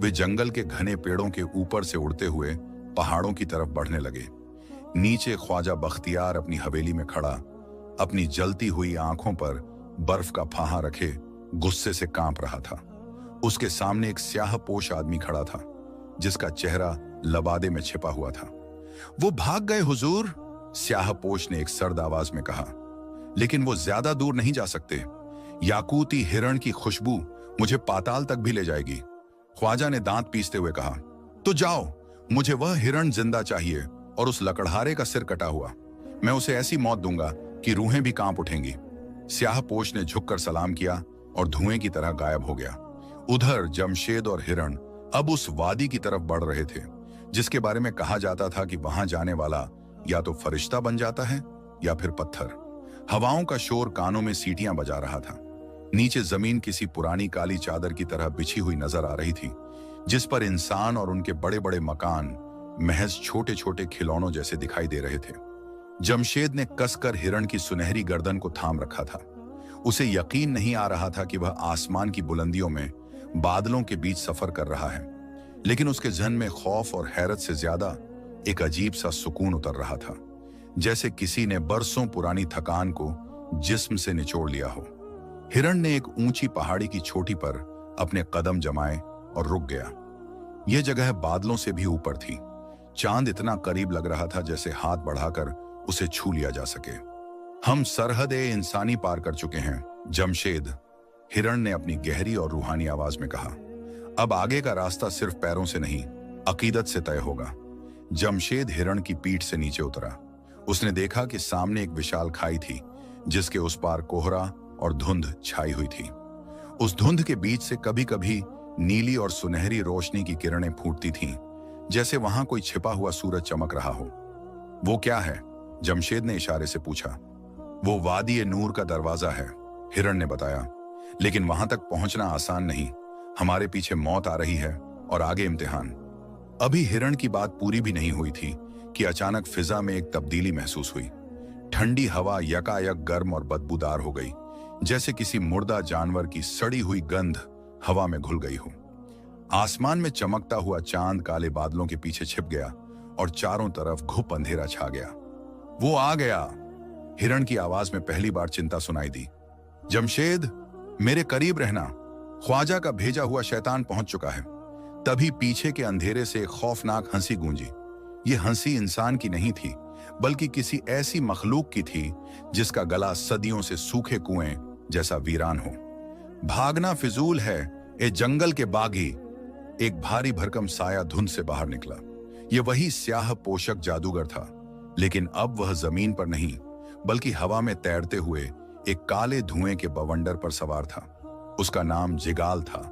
वे जंगल के घने पेड़ों के ऊपर से उड़ते हुए पहाड़ों की तरफ बढ़ने लगे। नीचे ख्वाजा बख्तियार अपनी हवेली में खड़ा, अपनी जलती हुई आंखों पर बर्फ का फाहा रखे गुस्से से कांप रहा था। उसके सामने एक स्याहपोश आदमी खड़ा था, जिसका चेहरा लबादे में छिपा हुआ था। वो भाग गए हुजूर, स्याहपोश ने एक सर्द आवाज में कहा। लेकिन वो ज्यादा दूर नहीं जा सकते। याकूती हिरण की खुशबू मुझे पाताल तक भी ले जाएगी। ख्वाजा ने दांत पीसते हुए कहा, तो जाओ, मुझे वह हिरण जिंदा चाहिए और उस लकड़हारे का सिर कटा हुआ। मैं उसे ऐसी मौत दूंगा कि रूहें भी कांप उठेंगी। स्याहपोश ने झुककर सलाम किया और धुएं की तरह गायब हो गया। उधर जमशेद और हिरण अब उस वादी की तरफ बढ़ रहे थे, जिसके बारे में कहा जाता था कि वहां जाने वाला या तो फरिश्ता बन जाता है या फिर पत्थर। हवाओं का शोर कानों में सीटियां बजा रहा था। नीचे जमीन किसी पुरानी काली चादर की तरह बिछी हुई नजर आ रही थी, जिस पर इंसान और उनके बड़े बड़े मकान महज छोटे छोटे खिलौनों जैसे दिखाई दे रहे थे। जमशेद ने कसकर हिरण की सुनहरी गर्दन को थाम रखा था। उसे यकीन नहीं आ रहा था कि वह आसमान की बुलंदियों में बादलों के बीच सफर कर रहा है, लेकिन उसके जहन में खौफ और हैरत से ज्यादा एक अजीब सा सुकून उतर रहा था, जैसे किसी ने बरसों पुरानी थकान को जिस्म से निचोड़ लिया हो। हिरण ने एक ऊंची पहाड़ी की चोटी पर अपने कदम जमाए और रुक गया। यह जगह बादलों से भी ऊपर थी। चांद इतना करीब लग रहा था जैसे हाथ बढ़ाकर उसे छू लिया जा सके। हम सरहद-ए-इंसानी पार कर चुके हैं जमशेद, हिरण ने अपनी गहरी और रूहानी आवाज में कहा। अब आगे का रास्ता सिर्फ पैरों से नहीं, अकीदत से तय होगा। जमशेद हिरण की पीठ से नीचे उतरा। उसने देखा कि सामने एक विशाल खाई थी, जिसके उस पार कोहरा और धुंध छाई हुई थी। उस धुंध के बीच से कभी कभी नीली और सुनहरी रोशनी की किरणें फूटती थीं, जैसे वहां कोई छिपा हुआ सूरज चमक रहा हो। वो क्या है? जमशेद ने इशारे से पूछा। वो वादी ए नूर का दरवाजा है, हिरण ने बताया, लेकिन वहां तक पहुंचना आसान नहीं। हमारे पीछे मौत आ रही है और आगे इम्तिहान। अभी हिरण की बात पूरी भी नहीं हुई थी कि अचानक फिजा में एक तब्दीली महसूस हुई। ठंडी हवा यकायक गर्म और बदबूदार हो गई, जैसे किसी मुर्दा जानवर की सड़ी हुई गंध हवा में घुल गई हो। आसमान में चमकता हुआ चांद काले बादलों के पीछे छिप गया और चारों तरफ घुप अंधेरा छा गया। वो आ गया, हिरण की आवाज में पहली बार चिंता सुनाई दी। जमशेद, मेरे करीब रहना, ख्वाजा का भेजा हुआ शैतान पहुंच चुका है। तभी पीछे के अंधेरे से एक खौफनाक हंसी गूंजी। ये हंसी इंसान की नहीं थी, बल्कि किसी ऐसी मखलूक की थी जिसका गला सदियों से सूखे कुएं जैसा वीरान हो। भागना फिजूल है, ए जंगल के बागी, एक भारी भरकम साया धुंध से बाहर निकला। यह वही स्याह पोशक जादूगर था, लेकिन अब वह जमीन पर नहीं बल्कि हवा में तैरते हुए एक काले धुएं के बवंडर पर सवार था। उसका नाम जिगाल था,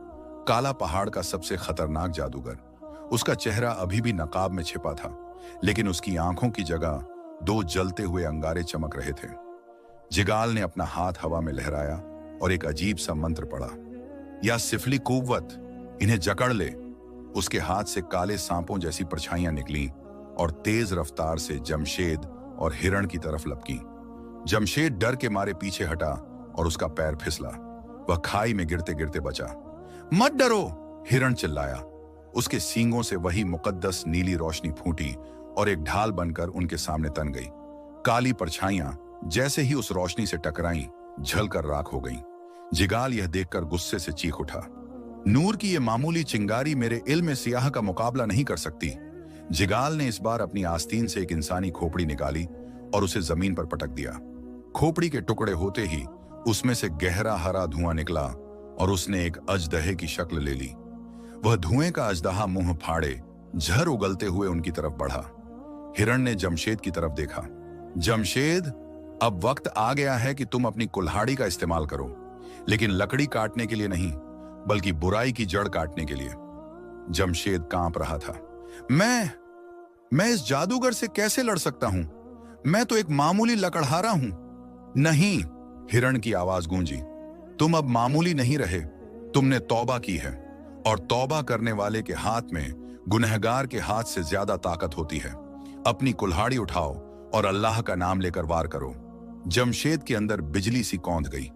काला पहाड़ का सबसे खतरनाक जादूगर। उसका चेहरा अभी भी नकाब में छिपा था, लेकिन उसकी आंखों की जगह दो जलते हुए अंगारे चमक रहे थे। जिगाल ने अपना हाथ हवा में लहराया और एक अजीब सा मंत्र पढ़ा। या सिफली कुव्वत, इन्हें जकड़ ले। उसके हाथ से काले सांपों जैसी परछाइयां निकली और तेज रफ्तार से जमशेद और हिरण की तरफ लपकी। जमशेद डर के मारे पीछे हटा और उसका पैर फिसला। वह खाई में गिरते गिरते बचा। मत डरो, हिरण चिल्लाया। उसके सींगों से वही मुकद्दस नीली रोशनी फूटी और एक ढाल बनकर उनके सामने तन गई। काली परछाइयां जैसे ही उस रोशनी से टकराईं, झलकर राख हो गईं। जिगाल यह देखकर गुस्से से चीख उठा। नूर की यह मामूली चिंगारी मेरे इल्म सियाह का मुकाबला नहीं कर सकती। जिगाल ने इस बार अपनी आस्तीन से एक इंसानी खोपड़ी निकाली और उसे जमीन पर पटक दिया। खोपड़ी के टुकड़े होते ही उसमें से गहरा हरा धुआं निकला और उसने एक अजदहे की शक्ल ले ली। वह धुएं का अजदहा मुंह फाड़े झर उगलते हुए उनकी तरफ बढ़ा। हिरण ने जमशेद की तरफ देखा। जमशेद, अब वक्त आ गया है कि तुम अपनी कुल्हाड़ी का इस्तेमाल करो, लेकिन लकड़ी काटने के लिए नहीं, बल्कि बुराई की जड़ काटने के लिए। जमशेद कांप रहा था। मैं इस जादूगर से कैसे लड़ सकता हूं? मैं तो एक मामूली लकड़हारा हूं। नहीं, हिरण की आवाज गूंजी, तुम अब मामूली नहीं रहे, तुमने तौबा की है, और तौबा करने वाले के हाथ में गुनहगार के हाथ से ज्यादा ताकत होती है। अपनी कुल्हाड़ी उठाओ और अल्लाह का नाम लेकर वार करो। जमशेद के अंदर बिजली सी कौंध गई।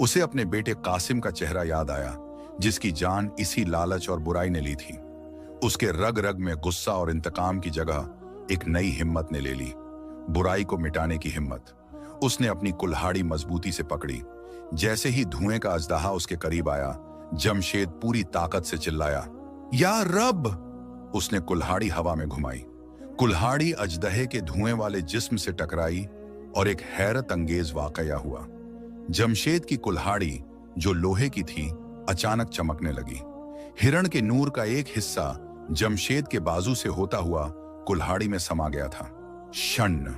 उसे अपने बेटे कासिम का चेहरा याद आया, जिसकी जान इसी लालच और बुराई ने ली थी। उसके रग रग में गुस्सा और इंतकाम की जगह एक नई हिम्मत ने ले ली, बुराई को मिटाने की हिम्मत। उसने अपनी कुल्हाड़ी मजबूती से पकड़ी। जैसे ही धुएं का अजदहा उसके करीब आया, जमशेद पूरी ताकत से चिल्लाया, या रब! उसने कुल्हाड़ी हवा में घुमाई। कुल्हाड़ी अजदहे के धुएं वाले जिस्म से टकराई और एक हैरत अंगेज वाकया हुआ। जमशेद की कुल्हाड़ी, जो लोहे की थी, अचानक चमकने लगी। हिरण के नूर का एक हिस्सा जमशेद के बाजू से होता हुआ कुल्हाड़ी में समा गया था। शन्न!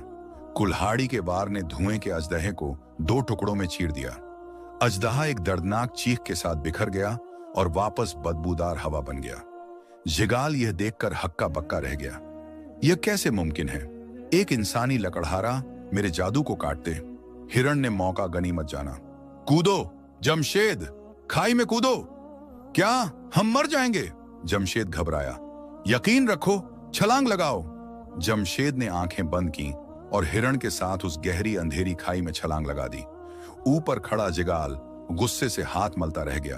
कुल्हाड़ी के वार ने धुएं के अजदहे को दो टुकड़ों में चीर दिया। अजदहा एक दर्दनाक चीख के साथ बिखर गया और वापस बदबूदार हवा बन गया। जिगाल यह देखकर हक्का बक्का रह गया। यह कैसे मुमकिन है? एक इंसानी लकड़हारा मेरे जादू को काटते। हिरण ने मौका गनीमत जाना। कूदो जमशेद, खाई में कूदो। क्या हम मर जाएंगे? जमशेद घबराया। यकीन रखो, छलांग लगाओ। जमशेद ने आंखें बंद की और हिरण के साथ उस गहरी अंधेरी खाई में छलांग लगा दी। ऊपर खड़ा जिगाल गुस्से से हाथ मलता रह गया,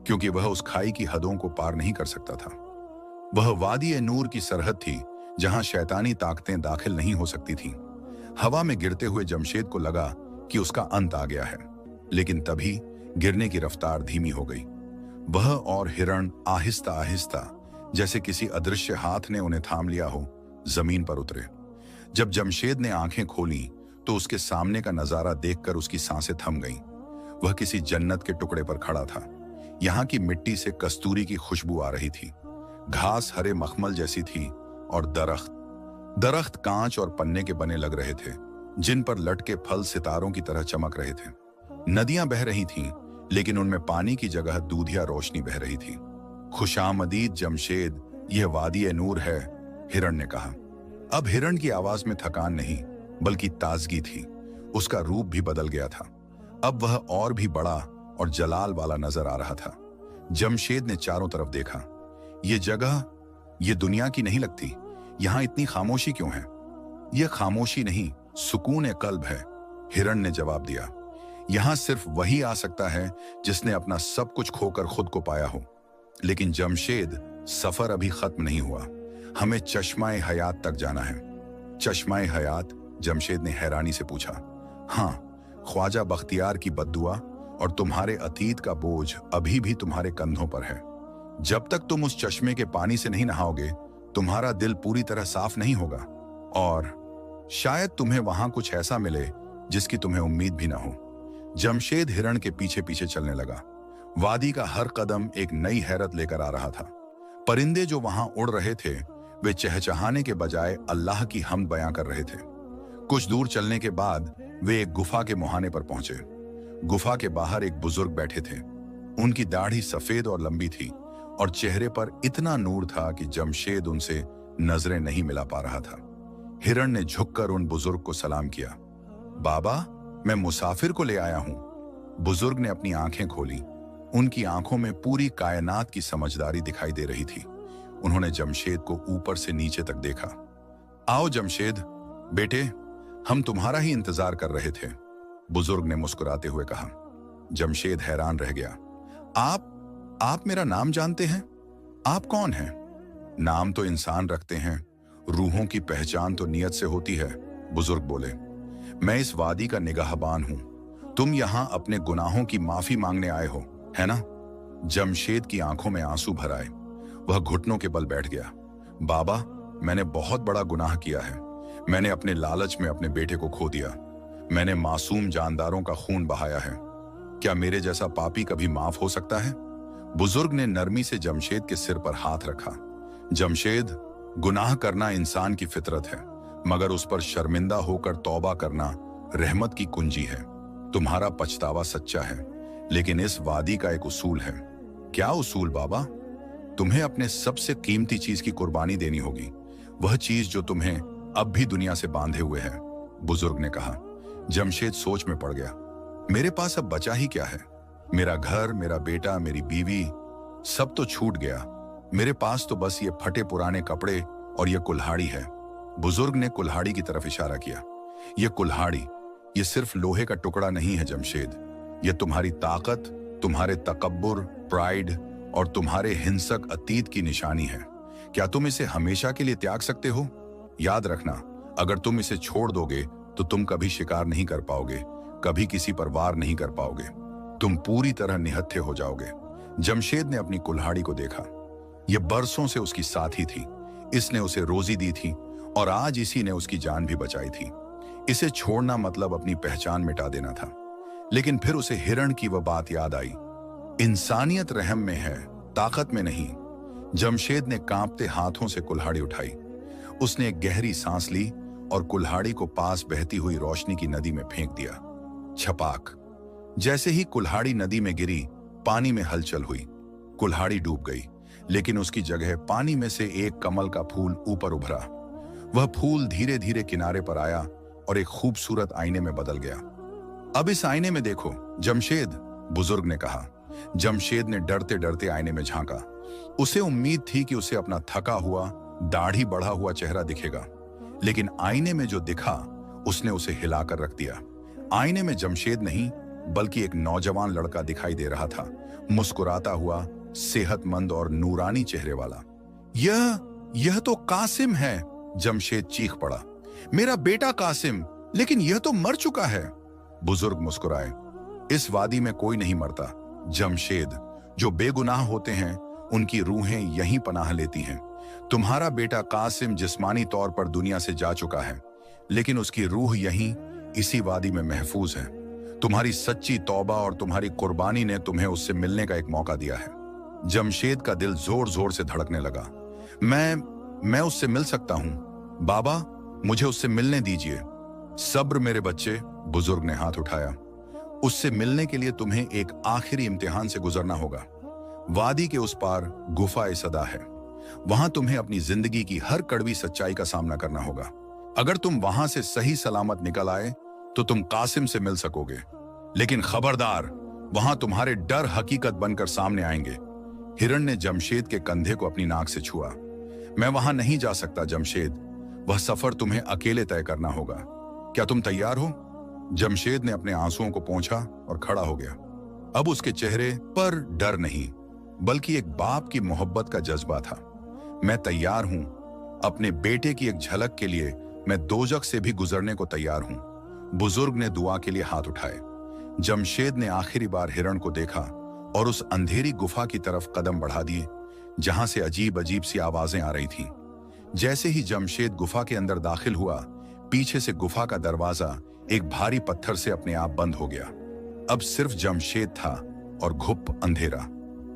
क्योंकि वह उस खाई की हदों को पार नहीं कर सकता था। वह वादी ए नूर की सरहद थी, जहां शैतानी ताकतें दाखिल नहीं हो सकती थीं। हवा में गिरते हुए जमशेद को लगा कि उसका अंत आ गया है, लेकिन तभी गिरने की रफ्तार धीमी हो गई। वह और हिरण आहिस्ता आहिस्ता, जैसे किसी अदृश्य हाथ ने उन्हें थाम लिया हो, जमीन पर उतरे। जब जमशेद ने आंखें खोली तो उसके सामने का नजारा देखकर उसकी सांसें थम गईं। वह किसी जन्नत के टुकड़े पर खड़ा था। यहाँ की मिट्टी से कस्तूरी की खुशबू आ रही थी। घास हरे मखमल जैसी थी और दरख्त कांच और पन्ने के बने लग रहे थे, जिन पर लटके फल सितारों की तरह चमक रहे थे। नदियां बह रही थीं, लेकिन उनमें पानी की जगह दूधिया रोशनी बह रही थी। खुशामदीद जमशेद, यह वादी ए नूर है, हिरण ने कहा। अब हिरण की आवाज में थकान नहीं, बल्कि ताजगी थी। उसका रूप भी बदल गया था। अब वह और भी बड़ा और जलाल वाला नजर आ रहा था। जमशेद ने चारों तरफ देखा। ये जगह, ये दुनिया की नहीं लगती। यहां इतनी खामोशी क्यों है? यह खामोशी नहीं, सुकून कल्ब है, हिरण ने जवाब दिया। यहां सिर्फ वही आ सकता है जिसने अपना सब कुछ खोकर खुद को पाया हो। लेकिन जमशेद, सफर अभी खत्म नहीं हुआ। हमें चश्माए हयात तक जाना है। चश्माए हयात? जमशेद ने हैरानी से पूछा। हाँ, ख्वाजा बख्तियार की बद्दुआ और तुम्हारे अतीत का बोझ अभी भी तुम्हारे कंधों पर है। जब तक तुम उस चश्मे के पानी से नहीं नहाओगे, तुम्हारा दिल पूरी तरह साफ नहीं होगा, और शायद तुम्हें वहां कुछ ऐसा मिले जिसकी तुम्हें उम्मीद भी ना हो। जमशेद हिरण के पीछे पीछे चलने लगा। वादी का हर कदम एक नई हैरत लेकर आ रहा था। परिंदे जो वहां उड़ रहे थे, वे चहचहाने के बजाय अल्लाह की हम्द बयां कर रहे थे। कुछ दूर चलने के बाद वे एक गुफा के मुहाने पर पहुंचे। गुफा के बाहर एक बुजुर्ग बैठे थे। उनकी दाढ़ी सफेद और लंबी थी और चेहरे पर इतना नूर था कि जमशेद उनसे नजरें नहीं मिला पा रहा था। हिरण ने झुककर उन बुजुर्ग को सलाम किया। बाबा, मैं मुसाफिर को ले आया हूं। बुजुर्ग ने अपनी आंखें खोली। उनकी आंखों में पूरी कायनात की समझदारी दिखाई दे रही थी। उन्होंने जमशेद को ऊपर से नीचे तक देखा। आओ जमशेद बेटे, हम तुम्हारा ही इंतजार कर रहे थे, बुजुर्ग ने मुस्कुराते हुए कहा। जमशेद हैरान रह गया। आप मेरा नाम जानते हैं? आप कौन हैं? नाम तो इंसान रखते हैं, रूहों की पहचान तो नियत से होती है, बुजुर्ग बोले। मैं इस वादी का निगाहबान हूं। तुम यहां अपने गुनाहों की माफी मांगने आए हो, है ना? जमशेद की आंखों में आंसू भर आए। वह घुटनों के बल बैठ गया। बाबा, मैंने बहुत बड़ा गुनाह किया है। मैंने अपने लालच में अपने बेटे को खो दिया। मैंने मासूम जानदारों का खून बहाया है। क्या मेरे जैसा पापी कभी माफ हो सकता है? बुजुर्ग ने नरमी से जमशेद के सिर पर हाथ रखा। जमशेद, गुनाह करना इंसान की फितरत है, मगर उस पर शर्मिंदा होकर तौबा करना रहमत की कुंजी है। तुम्हारा पछतावा सच्चा है, लेकिन इस वादी का एक उसूल है। क्या उसूल बाबा? तुम्हें अपने सबसे कीमती चीज की कुर्बानी देनी होगी, वह चीज जो तुम्हें अब भी दुनिया से बांधे हुए है, बुजुर्ग ने कहा। जमशेद सोच में पड़ गया। मेरे पास अब बचा ही क्या है? मेरा घर, मेरा बेटा, मेरी बीवी, सब तो छूट गया। मेरे पास तो बस ये फटे पुराने कपड़े और ये कुल्हाड़ी है। बुजुर्ग ने कुल्हाड़ी की तरफ इशारा किया। ये कुल्हाड़ी, ये सिर्फ लोहे का टुकड़ा नहीं है जमशेद। ये तुम्हारी ताकत, तुम्हारे तकब्बुर, प्राइड और तुम्हारे हिंसक अतीत की निशानी है। क्या तुम इसे हमेशा के लिए त्याग सकते हो? याद रखना, अगर तुम इसे छोड़ दोगे तो तुम कभी शिकार नहीं कर पाओगे, कभी किसी पर वार नहीं कर पाओगे। तुम पूरी तरह निहत्थे हो जाओगे। जमशेद ने अपनी कुल्हाड़ी को देखा। यह बरसों से उसकी साथी थी। इसने उसे रोजी दी थी और आज इसी ने उसकी जान भी बचाई थी। इसे छोड़ना मतलब अपनी पहचान मिटा देना था। लेकिन फिर उसे हिरण की वह बात याद आई। इंसानियत रहम में है, ताकत में नहीं। जमशेद ने कांपते हाथों से कुल्हाड़ी उठाई। उसने एक गहरी सांस ली और कुल्हाड़ी को पास बहती हुई रोशनी की नदी में फेंक दिया। छपाक! जैसे ही कुल्हाड़ी नदी में गिरी, पानी में हलचल हुई। कुल्हाड़ी डूब गई, लेकिन उसकी जगह पानी में से एक कमल का फूल ऊपर उभरा। वह फूल धीरे धीरे किनारे पर आया और एक खूबसूरत आईने में बदल गया। अब इस आईने में देखो जमशेद, बुजुर्ग ने कहा। जमशेद ने डरते डरते आईने में झांका। उसे उम्मीद थी कि उसे अपना थका हुआ, दाढ़ी बढ़ा हुआ चेहरा दिखेगा, लेकिन आईने में जो दिखा उसने उसे हिलाकर रख दिया। आईने में जमशेद नहीं, बल्कि एक नौजवान लड़का दिखाई दे रहा था, मुस्कुराता हुआ, सेहतमंद और नूरानी चेहरे वाला। यह तो कासिम है, जमशेद चीख पड़ा। मेरा बेटा कासिम, लेकिन यह तो मर चुका है। बुजुर्ग मुस्कुराए। इस वादी में कोई नहीं मरता जमशेद। जो बेगुनाह होते हैं उनकी रूहें यहीं पनाह लेती हैं। तुम्हारा बेटा कासिम जिस्मानी तौर पर दुनिया से जा चुका है, लेकिन उसकी रूह यहीं इसी वादी में महफूज है। तुम्हारी सच्ची तौबा और तुम्हारी कुर्बानी ने तुम्हें उससे मिलने का एक मौका दिया है। जमशेद का दिल जोर जोर से धड़कने लगा। मैं उससे मिल सकता हूं बाबा, मुझे उससे मिलने दीजिए। सब्र मेरे बच्चे, बुजुर्ग ने हाथ उठाया। उससे मिलने के लिए तुम्हें एक आखिरी इम्तिहान से गुजरना होगा। वादी के उस पार गुफा-ए-सदा है। वहां तुम्हें अपनी जिंदगी की हर कड़वी सच्चाई का सामना करना होगा। अगर तुम वहां से सही सलामत निकल आए तो तुम कासिम से मिल सकोगे, लेकिन खबरदार, वहां तुम्हारे डर हकीकत बनकर सामने आएंगे। हिरण ने जमशेद के कंधे को अपनी नाक से छुआ। मैं वहां नहीं जा सकता जमशेद, वह सफर तुम्हें अकेले तय करना होगा। क्या तुम तैयार हो? जमशेद ने अपने आंसुओं को पोंछा और खड़ा हो गया। अब उसके चेहरे पर डर नहीं, बल्कि एक बाप की मोहब्बत का जज्बा था। मैं तैयार हूं, अपने बेटे की एक झलक के लिए मैं दोजख से भी गुजरने को तैयार हूं। बुजुर्ग ने दुआ के लिए हाथ उठाए। जमशेद ने आखिरी बार हिरण को देखा और उस अंधेरी गुफा की तरफ कदम बढ़ा दिए, जहां से अजीब अजीब सी आवाजें आ रही थीं। जैसे ही जमशेद गुफा के अंदर दाखिल हुआ, पीछे से गुफा का दरवाजा एक भारी पत्थर से अपने आप बंद हो गया। अब सिर्फ जमशेद था और घुप अंधेरा।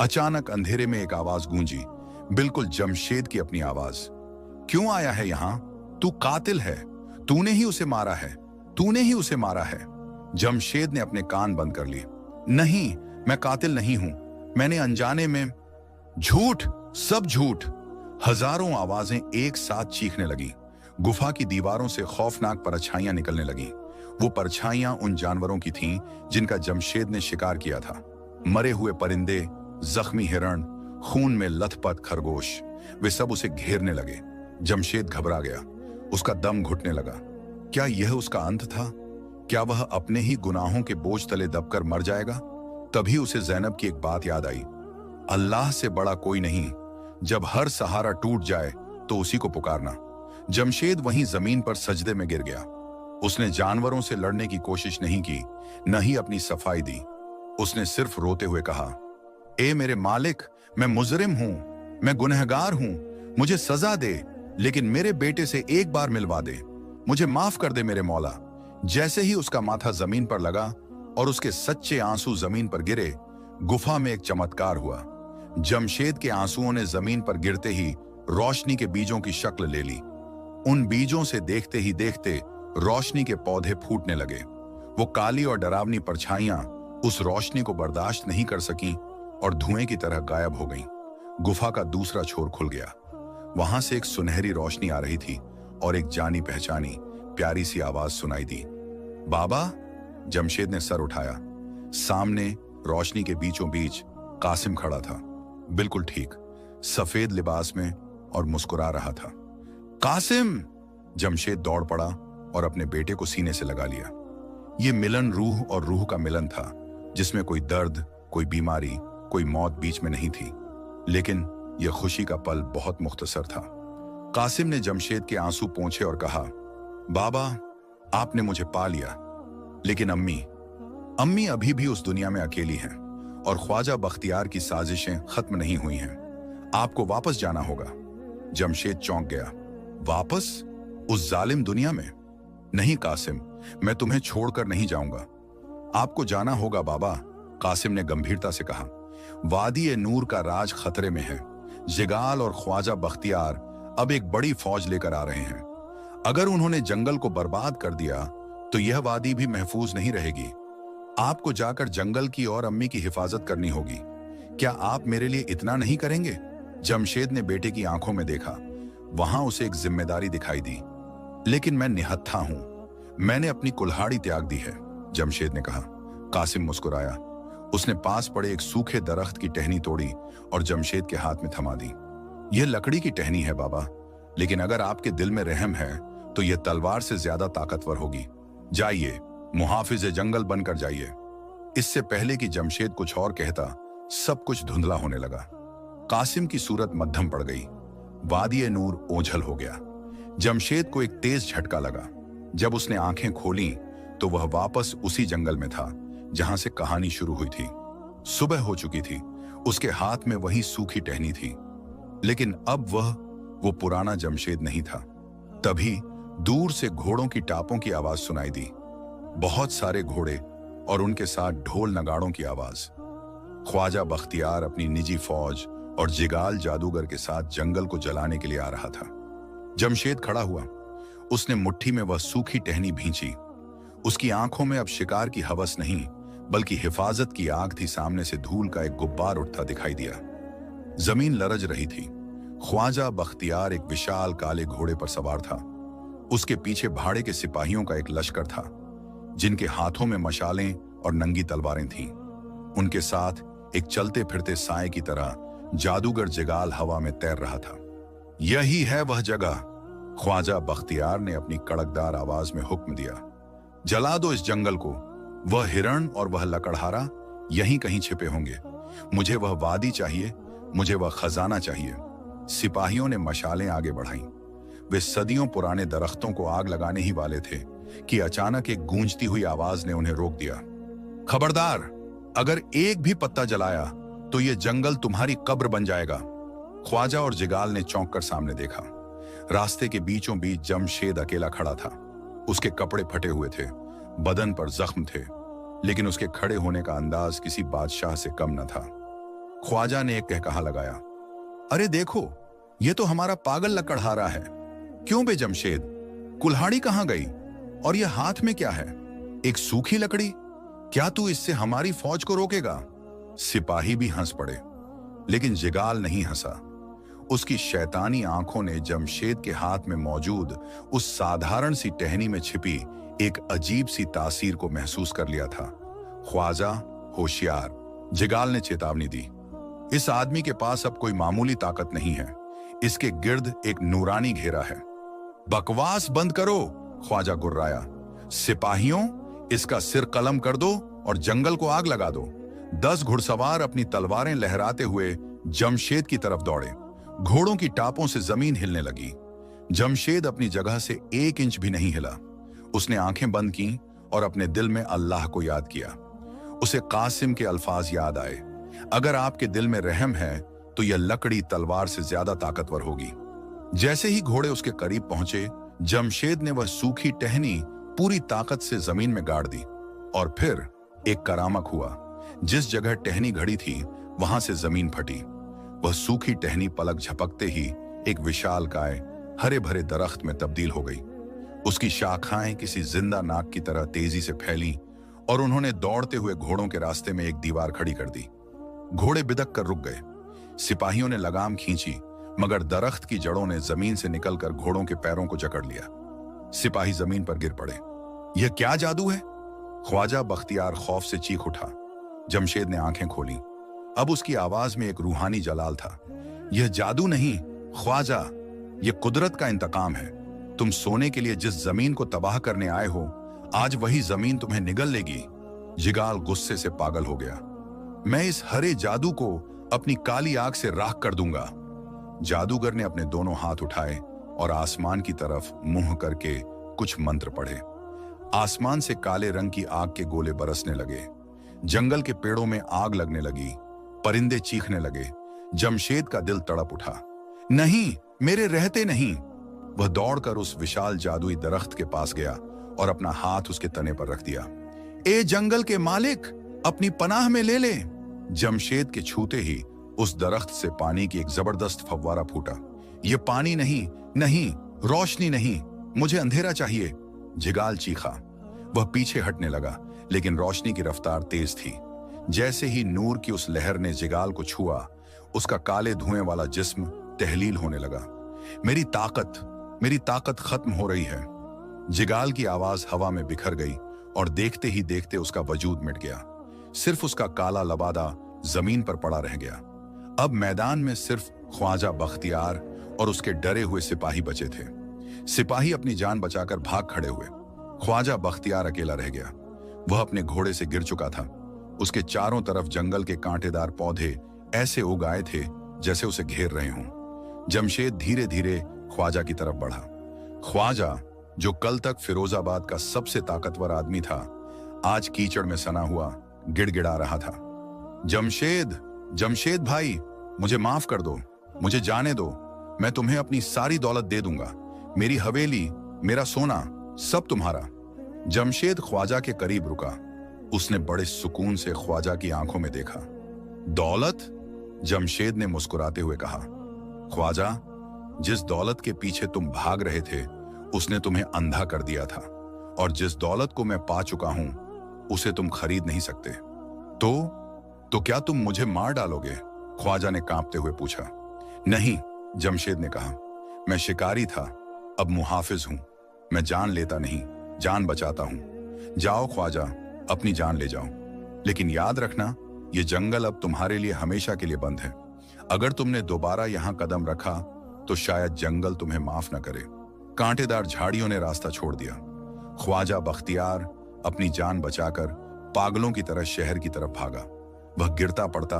अचानक अंधेरे में एक आवाज गूंजी, बिल्कुल जमशेद की अपनी आवाज। क्यों आया है यहां? तू कातिल है, तूने ही उसे मारा है, तूने ही उसे मारा है। जमशेद ने अपने कान बंद कर लिए। नहीं, मैं कातिल नहीं हूं, मैंने अनजाने में। झूठ, सब झूठ। हजारों आवाजें एक साथ चीखने लगी। गुफा की दीवारों से खौफनाक परछाइयां निकलने लगीं। वो परछाइयां उन जानवरों की थीं जिनका जमशेद ने शिकार किया था। मरे हुए परिंदे, जख्मी हिरण, खून में लथपथ खरगोश, वे सब उसे घेरने लगे। जमशेद घबरा गया, उसका दम घुटने लगा। क्या यह उसका अंत था? क्या वह अपने ही गुनाहों के बोझ तले दबकर मर जाएगा? तभी उसे ज़ैनब की एक बात याद आई, अल्लाह से बड़ा कोई नहीं, जब हर सहारा टूट जाए तो उसी को पुकारना। जमशेद वहीं जमीन पर सजदे में गिर गया। उसने जानवरों से लड़ने की कोशिश नहीं की, न ही अपनी सफाई दी। उसने सिर्फ रोते हुए कहा, ए मेरे मालिक, मैं मुजरिम हूं, मैं गुनहगार हूं, मुझे सजा दे, लेकिन मेरे बेटे से एक बार मिलवा दे, मुझे माफ कर दे मेरे मौला। जैसे ही उसका माथा जमीन पर लगा और उसके सच्चे आंसू जमीन पर गिरे, गुफा में एक चमत्कार हुआ। जमशेद के आंसुओं ने जमीन पर गिरते ही रोशनी के बीजों की शक्ल ले ली। उन बीजों से देखते ही देखते रोशनी के पौधे फूटने लगे। वो काली और डरावनी परछाइयां उस रोशनी को बर्दाश्त नहीं कर सकीं और धुएं की तरह गायब हो गईं। गुफा का दूसरा छोर खुल गया। वहां से एक सुनहरी रोशनी आ रही थी और एक जानी पहचानी प्यारी सी आवाज सुनाई दी, बाबा। जमशेद ने सर उठाया। सामने रोशनी के बीचों बीच कासिम खड़ा था, बिल्कुल ठीक, सफेद लिबास में और मुस्कुरा रहा था। कासिम! जमशेद दौड़ पड़ा और अपने बेटे को सीने से लगा लिया। यह मिलन रूह और रूह का मिलन था, जिसमें कोई दर्द, कोई बीमारी, कोई मौत बीच में नहीं थी। लेकिन यह खुशी का पल बहुत मुख्तसर था। कासिम ने जमशेद के आंसू पोंछे और कहा, बाबा, आपने मुझे पा लिया, लेकिन अम्मी अभी भी उस दुनिया में अकेली हैं और ख्वाजा बख्तियार की साजिशें खत्म नहीं हुई हैं। आपको वापस जाना होगा। जमशेद चौंक गया। वापस? उस जालिम दुनिया में? नहीं कासिम, मैं तुम्हें छोड़कर नहीं जाऊंगा। आपको जाना होगा बाबा, कासिम ने गंभीरता से कहा। वादी ए नूर का राज खतरे में है। जिगाल और ख्वाजा बख्तियार अब एक बड़ी फौज लेकर आ रहे हैं। अगर उन्होंने जंगल को बर्बाद कर दिया तो यह वादी भी महफूज नहीं रहेगी। आपको जाकर जंगल की और अम्मी की हिफाजत करनी होगी। क्या आप मेरे लिए इतना नहीं करेंगे? जमशेद ने बेटे की आंखों में देखा। वहां उसे एक जिम्मेदारी दिखाई दी। लेकिन मैं निहत्था हूं, मैंने अपनी कुल्हाड़ी त्याग दी है, जमशेद ने कहा। कासिम मुस्कुराया। उसने पास पड़े एक सूखे दरख्त की टहनी तोड़ी और जमशेद के हाथ में थमा दी। यह लकड़ी की टहनी है बाबा, लेकिन अगर आपके दिल में रहम है तो यह तलवार से ज्यादा ताकतवर होगी। जाइए, मुहाफिज जंगल बनकर जाइए। इससे पहले कि जमशेद कुछ और कहता, सब कुछ धुंधला होने लगा। कासिम की सूरत मध्यम पड़ गई। वादी नूर ओझल हो गया। जमशेद को एक तेज झटका लगा। जब उसने आंखें खोलीं तो वह वापस उसी जंगल में था जहां से कहानी शुरू हुई थी। सुबह हो चुकी थी। उसके हाथ में वही सूखी टहनी थी, लेकिन अब वो पुराना जमशेद नहीं था। तभी दूर से घोड़ों की टापों की आवाज सुनाई दी। बहुत सारे घोड़े और उनके साथ ढोल नगाड़ों की आवाज। ख्वाजा बख्तियार अपनी निजी फौज और जिगाल जादूगर के साथ जंगल को जलाने के लिए आ रहा था। जमशेद खड़ा हुआ। उसने मुट्ठी में वह सूखी टहनी भींची। उसकी आंखों में अब शिकार की हवस नहीं, बल्कि हिफाजत की आग थी। सामने से धूल का एक गुब्बार उठता दिखाई दिया। जमीन लरज रही थी। ख्वाजा बख्तियार एक विशाल काले घोड़े पर सवार था। उसके पीछे भाड़े के सिपाहियों का एक लश्कर था, जिनके हाथों में मशालें और नंगी तलवारें थीं। उनके साथ एक चलते फिरते साए की तरह जादूगर जिगाल हवा में तैर रहा था। यही है वह जगह, ख्वाजा बख्तियार ने अपनी कड़कदार आवाज में हुक्म दिया। जला दो इस जंगल को। वह हिरण और वह लकड़हारा यहीं कहीं छिपे होंगे। मुझे वह वादी चाहिए, मुझे वह खजाना चाहिए। सिपाहियों ने मशालें आगे बढ़ाईं। वे सदियों पुराने दरख्तों को आग लगाने ही वाले थे कि अचानक एक गूंजती हुई आवाज ने उन्हें रोक दिया। खबरदार, अगर एक भी पत्ता जलाया तो यह जंगल तुम्हारी कब्र बन जाएगा। ख्वाजा और जिगाल ने चौंक कर सामने देखा। रास्ते के बीचों बीच जमशेद अकेला खड़ा था। उसके कपड़े फटे हुए थे, बदन पर जख्म थे, लेकिन उसके खड़े होने का अंदाज किसी बादशाह से कम न था। ख्वाजा ने एक कहकहा लगाया, अरे देखो, ये तो हमारा पागल लकड़हारा है। क्यों बे जमशेद, कुल्हाड़ी कहां गई? और यह हाथ में क्या है? एक सूखी लकड़ी? क्या तू इससे हमारी फौज को रोकेगा? सिपाही भी हंस पड़े, लेकिन जिगाल नहीं हंसा। उसकी शैतानी आंखों ने जमशेद के हाथ में मौजूद उस साधारण सी टहनी में छिपी एक अजीब सी तासीर को महसूस कर लिया था। ख्वाजा, होशियार, जिगाल ने चेतावनी दी। इस आदमी के पास अब कोई मामूली ताकत नहीं है। इसके गिर्द एक नूरानी घेरा है। बकवास बंद करो, ख्वाजा गुर्राया। सिपाहियों, इसका सिर कलम कर दो और जंगल को आग लगा दो। 10 घुड़सवार अपनी तलवारें लहराते हुए जमशेद की तरफ दौड़े। घोड़ों की टापों से जमीन हिलने लगी। जमशेद अपनी जगह से 1 इंच भी नहीं हिला। उसने आंखें बंद की और अपने दिल में अल्लाह को याद किया। उसे कासिम के अल्फाज याद आए, अगर आपके दिल में रहम है तो यह लकड़ी तलवार से ज्यादा ताकतवर होगी। जैसे ही घोड़े उसके करीब पहुंचे, जमशेद ने वह सूखी टहनी पूरी ताकत से जमीन में गाड़ दी। और फिर एक करामक हुआ। जिस जगह टहनी घड़ी थी, वहां से जमीन फटी। वह सूखी टहनी पलक झपकते ही एक विशालकाय हरे भरे दरख्त में तब्दील हो गई। उसकी शाखाएं किसी जिंदा नाग की तरह तेजी से फैली और उन्होंने दौड़ते हुए घोड़ों के रास्ते में एक दीवार खड़ी कर दी। घोड़े बिदक कर रुक गए। सिपाहियों ने लगाम खींची, मगर दरख्त की जड़ों ने जमीन से निकलकर घोड़ों के पैरों को जकड़ लिया। सिपाही जमीन पर गिर पड़े। यह क्या जादू है? ख्वाजा बख्तियार खौफ से चीख उठा। जमशेद ने आंखें खोली। अब उसकी आवाज में एक रूहानी जलाल था। यह जादू नहीं ख्वाजा, यह कुदरत का इंतकाम है। तुम सोने के लिए जिस जमीन को तबाह करने आए हो, आज वही जमीन तुम्हें निगल लेगी। जिगाल गुस्से से पागल हो गया। मैं इस हरे जादू को अपनी काली आग से राख कर दूंगा। जादूगर ने अपने दोनों हाथ उठाए और आसमान की तरफ मुंह करके कुछ मंत्र पढ़े। आसमान से काले रंग की आग के गोले बरसने लगे। जंगल के पेड़ों में आग लगने लगी। परिंदे चीखने लगे। जमशेद का दिल तड़प उठा। नहीं, मेरे रहते नहीं। वह दौड़कर उस विशाल जादुई दरख्त के पास गया और अपना हाथ उसके तने पर रख दिया। ए जंगल के मालिक, अपनी पनाह में ले ले। जमशेद के छूते ही उस दरख्त से पानी की एक जबरदस्त फव्वारा फूटा। यह पानी नहीं, नहीं, रोशनी नहीं, मुझे अंधेरा चाहिए। जिगाल चीखा। वह पीछे हटने लगा, लेकिन रोशनी की रफ्तार तेज थी। जैसे ही नूर की उस लहर ने जिगाल को छुआ, उसका काले धुएं वाला जिस्म तहलील होने लगा। मेरी ताकत खत्म हो रही है। जिगाल की आवाज हवा में बिखर गई और देखते ही देखते उसका वजूद मिट गया। सिर्फ उसका काला लबादा जमीन पर पड़ा रह गया। अब मैदान में सिर्फ ख्वाजा बख्तियार और उसके डरे हुए सिपाही बचे थे। सिपाही अपनी जान बचाकर भाग खड़े हुए। ख्वाजा बख्तियार अकेला रह गया। वह अपने घोड़े से गिर चुका था। उसके चारों तरफ जंगल के कांटेदार पौधे ऐसे उग आए थे जैसे उसे घेर रहे हों। जमशेद धीरे धीरे ख्वाजा की तरफ बढ़ा। ख्वाजा, जो कल तक फिरोजाबाद का सबसे ताकतवर आदमी था, आज कीचड़ में सना हुआ गिड़गिड़ा रहा था। जमशेद भाई, मुझे माफ कर दो, मुझे जाने दो। मैं तुम्हें अपनी सारी दौलत दे दूंगा। मेरी हवेली, मेरा सोना, सब तुम्हारा। जमशेद ख्वाजा के करीब रुका। उसने बड़े सुकून से ख्वाजा की आंखों में देखा। दौलत? जमशेद ने मुस्कुराते हुए कहा। ख्वाजा, जिस दौलत के पीछे तुम भाग रहे थे, उसने तुम्हें अंधा कर दिया था, और जिस दौलत को मैं पा चुका हूं, उसे तुम खरीद नहीं सकते। तो क्या तुम मुझे मार डालोगे? ख्वाजा ने कांपते हुए पूछा। नहीं, जमशेद ने कहा, मैं शिकारी था, अब मुहाफिज हूं। मैं जान लेता नहीं, जान बचाता हूं। जाओ ख्वाजा, अपनी जान ले जाओ, लेकिन याद रखना, ये जंगल अब तुम्हारे लिए हमेशा के लिए बंद है। अगर तुमने दोबारा यहां कदम रखा तो शायद जंगल तुम्हें माफ न करे। कांटेदार झाड़ियों ने रास्ता छोड़ दिया। ख्वाजा बख्तियार अपनी जान बचाकर पागलों की तरह शहर की तरफ भागा। वह गिरता पड़ता